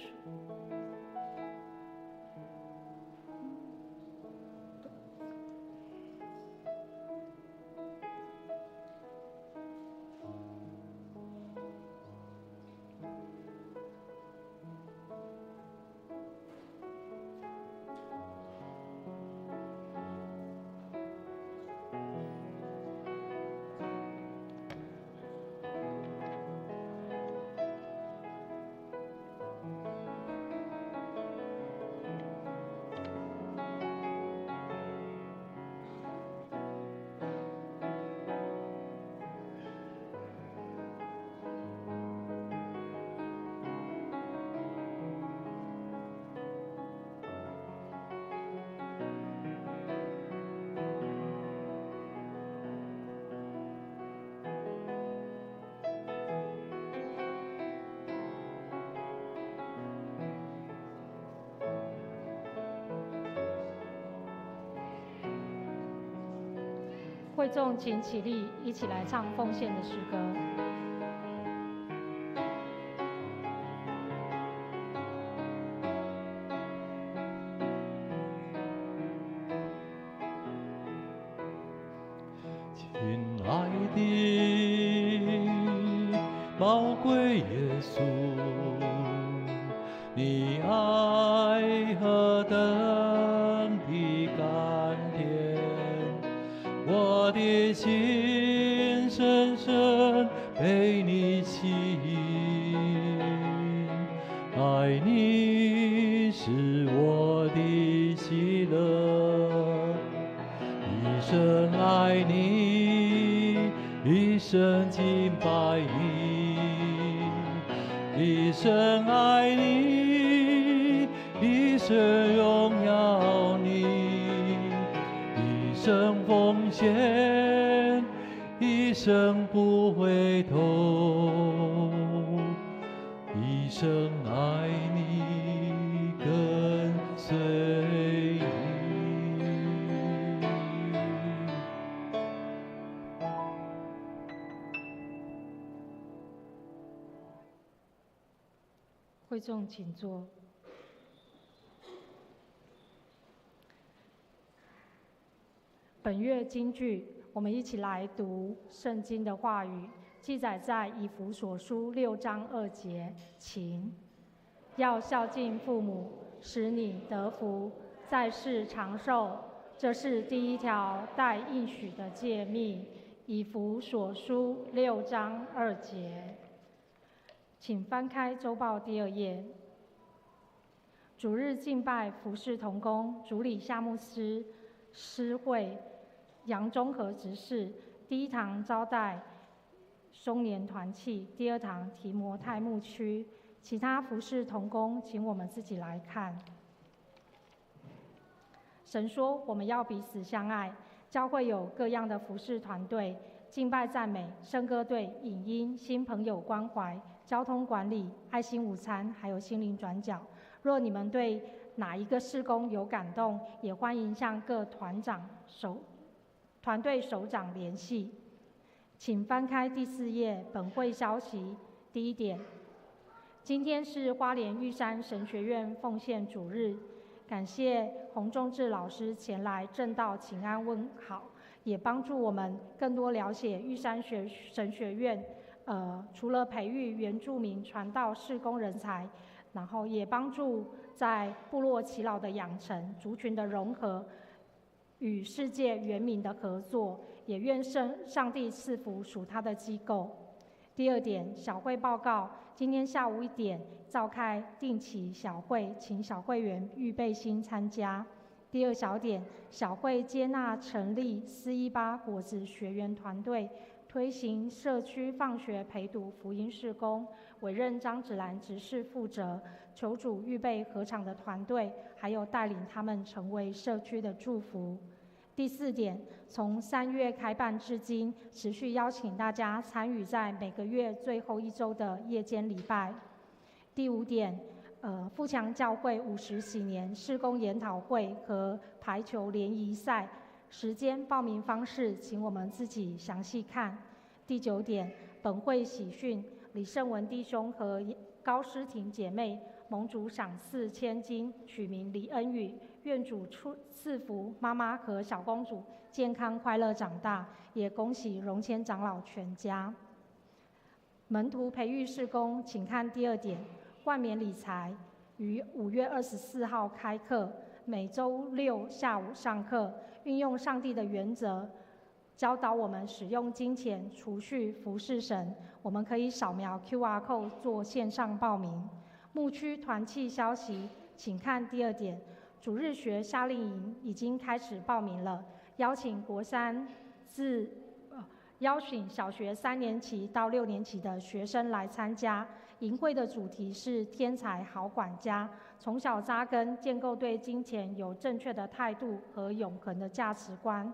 会众请起立，一起来唱奉献的诗歌。亲爱的宝贵耶稣，你爱何等的甘甜，我的心深深被你吸引，爱你是我的喜乐，一生爱你，一生敬拜你，一生爱你，一生荣耀你。生奉献，一生不回头，一生爱你，跟随你。会众请坐。本月金句，我们一起来读圣经的话语，记载在以弗所书6章2节，请要孝敬父母，使你得福，在世长寿。这是第一条带应许的诫命。以弗所书6章2节，请翻开周报第2页。主日敬拜服事同工，主理夏牧师、诗会、杨中和执事。第一堂招待松年团契，第二堂提摩太牧区。其他服事同工，请我们自己来看。神说，我们要彼此相爱。教会有各样的服事团队，敬拜赞美、圣歌队、影音、新朋友关怀、交通管理、爱心午餐，还有心灵转角。若你们对哪一个事工有感动，也欢迎向各团队首长联系。请翻开第4页本会消息。第1点，今天是花莲玉山神学院奉献主日，感谢洪仲志老师前来正道请安问好，也帮助我们更多了解玉山神学院。除了培育原住民传道事工人才，然后也帮助在部落耆老的养成、族群的融合与世界原民的合作，也愿上帝赐福属他的机构。第2点，小会报告，今天下午1点召开定期小会，请小会员预备心参加。第2小点，小会接纳成立418果子学员团队，推行社区放学陪读福音事工，委任张芷兰执事负责，求主预备合场的团队，还有带领他们成为社区的祝福。第4点，从3月开办至今，持续邀请大家参与在每个月最后1周的夜间礼拜。第5点，富强教会50禧年事工研讨会和排球联谊赛，时间、报名方式，请我们自己详细看。第9点，本会喜讯，李胜文弟兄和高诗婷姐妹蒙主赏赐千金，取名李恩宇。愿主赐福妈妈和小公主健康快乐长大，也恭喜荣谦长老全家。门徒培育事工，请看第2点，冠冕理财于5月24号开课，每周6下午上课，运用上帝的原则，教导我们使用金钱储蓄服事神。我们可以扫描 QR code 做线上报名。牧区团契消息，请看第2点，主日学夏令营已经开始报名了，邀请邀请小学3年级到6年级的学生来参加。营会的主题是天才好管家，从小扎根，建构对金钱有正确的态度和永恒的价值观。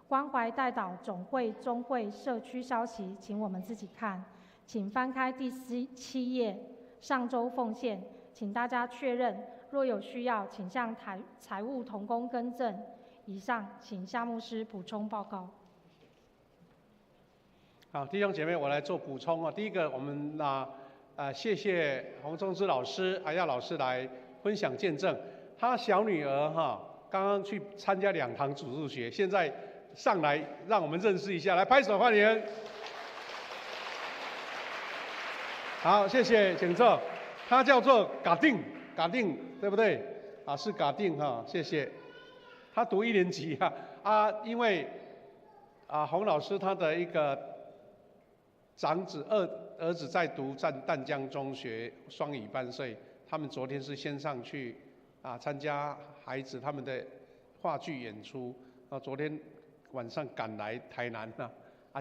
关怀代祷总会、中会、社区消息，请我们自己看。请翻开第7页，上周奉献，请大家确认，若有需要，请向财务同工更正。以上，请夏牧师补充报告。好，弟兄姐妹，我来做补充啊。第一个，我们谢谢洪仲之老师、阿亚老师来分享见证。他小女儿刚刚去参加2堂主日学，现在上来让我们认识一下，来拍手欢迎。好，谢谢，请坐。他叫做嘎定，对不对？是嘎定谢谢。他读1年级因为洪老师他的一个长子儿子在读淡江中学双语班，所以他们昨天是先上去参加孩子他们的话剧演出，昨天晚上赶来台南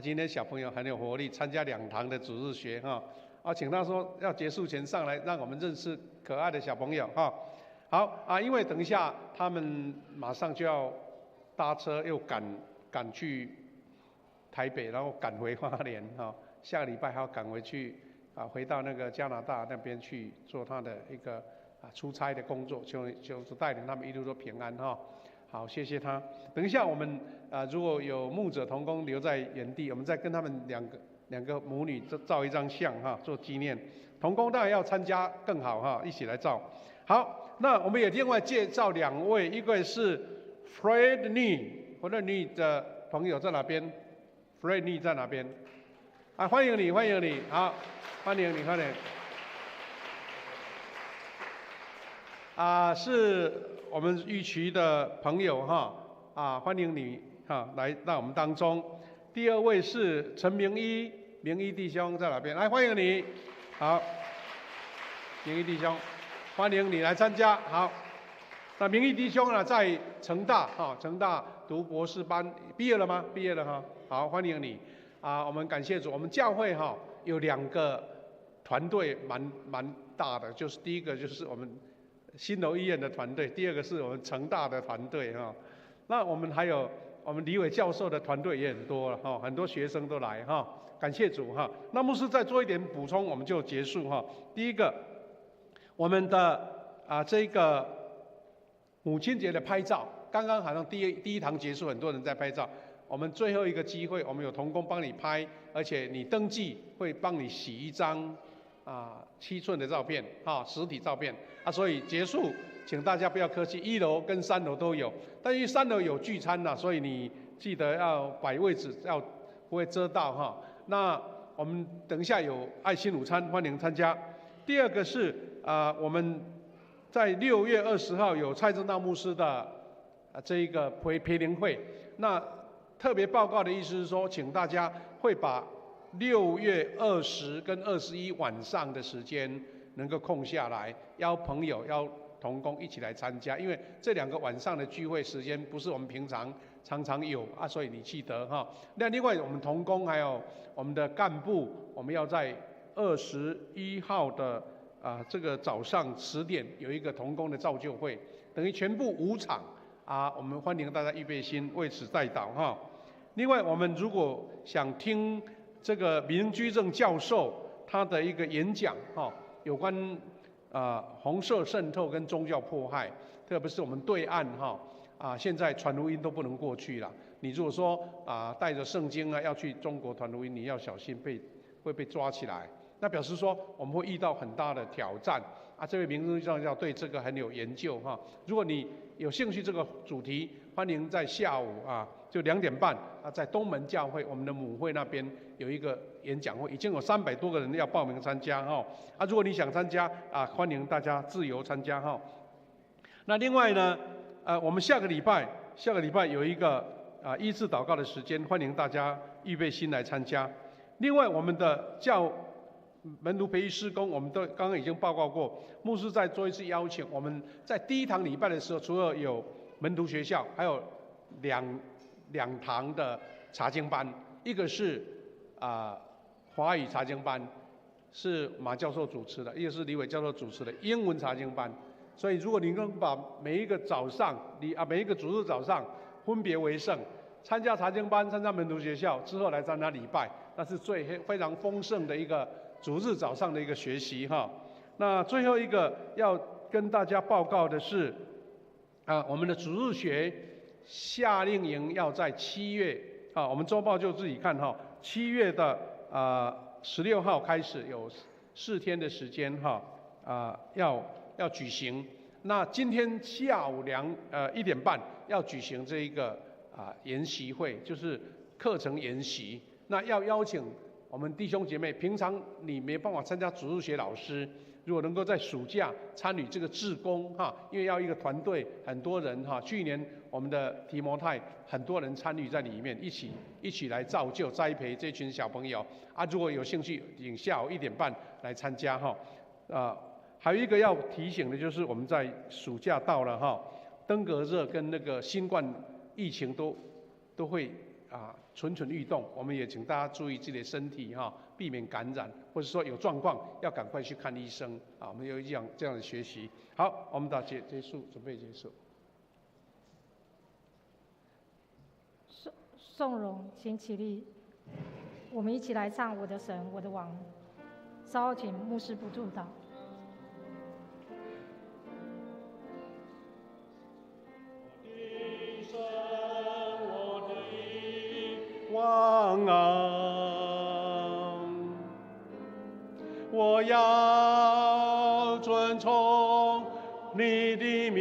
今天小朋友很有活力，参加2堂的主日学请他说要结束前上来，让我们认识可爱的小朋友好因为等一下他们马上就要搭车又赶去台北，然后赶回花莲哈，下个礼拜还要赶回去回到那个加拿大那边去做他的一个出差的工作，就是带领他们一路都平安哈。好，谢谢他。等一下我们如果有牧者同工留在原地，我们再跟他们两个母女照一张相哈，做纪念。同工当然要参加更好哈，一起来照。好，那我们也另外介绍2位，一个是 Fred Ni 的朋友在哪边 ？Fred Ni 在哪边？欢迎你，欢迎你，好，欢迎你，欢迎。是我们玉渠的朋友哈，欢迎你来到我们当中。第2位是陈明一弟兄在哪边？来，欢迎你，好，明一弟兄，欢迎你来参加。好，那明一弟兄呢，在成大读博士班，毕业了吗？毕业了哈，好，欢迎你。我们感谢主，我们教会有2个团队蛮大的，就是第一个就是我们新楼医院的团队，第2个是我们成大的团队哈。那我们还有我们李伟教授的团队也很多了哈，很多学生都来哈，感谢主哈。那牧师再做一点补充，我们就结束哈。第一个，我们的这个母亲节的拍照，刚刚好像第一堂结束，很多人在拍照。我们最后一个机会，我们有同工帮你拍，而且你登记会帮你洗一张7寸的照片实体照片所以结束，请大家不要客气，1楼跟3楼都有，但因为3楼有聚餐所以你记得要摆位置，要不会遮到那我们等一下有爱心午餐，欢迎参加。第2个是我们在6月20号有蔡正道牧师的这一个培灵会，那特别报告的意思是说，请大家会把6月20跟21晚上的时间能够空下来，邀朋友、邀同工一起来参加，因为这2个晚上的聚会时间不是我们平常常有所以你记得那另外我们同工还有我们的干部，我们要在21号的这个早上10点有一个同工的造就会，等于全部5场我们欢迎大家预备心，为此代祷另外，我们如果想听这个明居正教授他的一个演讲有关红色渗透跟宗教迫害，特别是我们对岸现在传福音都不能过去了。你如果说带着圣经要去中国传福音，你要小心会被抓起来。那表示说我们会遇到很大的挑战这位明居正教授对这个很有研究如果你有兴趣这个主题，欢迎在下午就2点半在东门教会我们的母会那边有一个演讲会，已经有300多个人要报名参加如果你想参加欢迎大家自由参加那另外呢我们下个礼拜有一个医治祷告的时间，欢迎大家预备心来参加。另外我们的门徒培育施工，我们都刚刚已经报告过，牧师再做一次邀请。我们在第1堂礼拜的时候，除了有门徒学校，还有两堂的查经班，一个是华语查经班，是马教授主持的；一个是李伟教授主持的英文查经班。所以如果你能把每一个主日早上分别为圣，参加查经班、参加门徒学校之后来参加礼拜，那是非常丰盛的一个主日早上的一个学习那最后一个要跟大家报告的是我们的主日学夏令营要在7月我们周报就自己看7月的16号开始有4天的时间要举行。那今天下午1点半要举行这一个研习会，就是课程研习。那要邀请我们弟兄姐妹，平常你没办法参加主日学老师，如果能够在暑假参与这个志工因为要一个团队，很多人去年我们的提摩太很多人参与在里面，一起来造就栽培这群小朋友如果有兴趣，请下午1点半来参加还有一个要提醒的就是我们在暑假到了登革热跟那个新冠疫情都会蠢蠢欲动，我们也请大家注意自己的身体避免感染，或者说有状况要赶快去看医生我们有这样的学习。好，我们到结束，准备结束。颂荣，请起立，我们一起来唱《我的神，我的王》。稍后请牧师部祝祷。王啊，我要遵从你的命，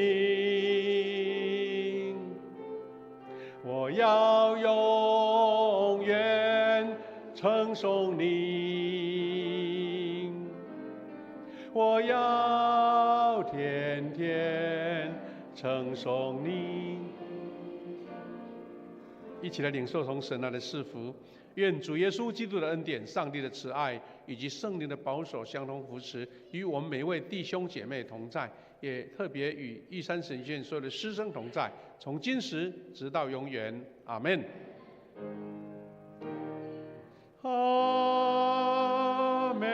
我要永远称颂你，我要天天称颂你。一起来领受从神来的赐福，愿主耶稣基督的恩典、上帝的慈爱以及圣灵的保守相同扶持，与我们每一位弟兄姐妹同在，也特别与玉山神学院所有的师生同在，从今时直到永远。阿们。阿们，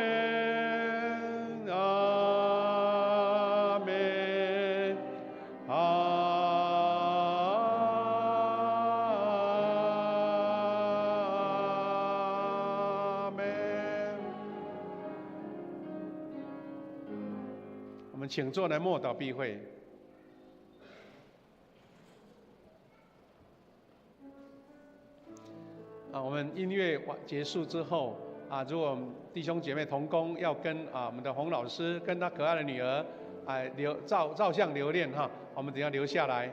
阿们，阿们。我们请坐来默祷闭会。我们音乐结束之后，如果我们弟兄姐妹同工要跟我们的洪老师跟他可爱的女儿照相留念哈，我们等一下留下来。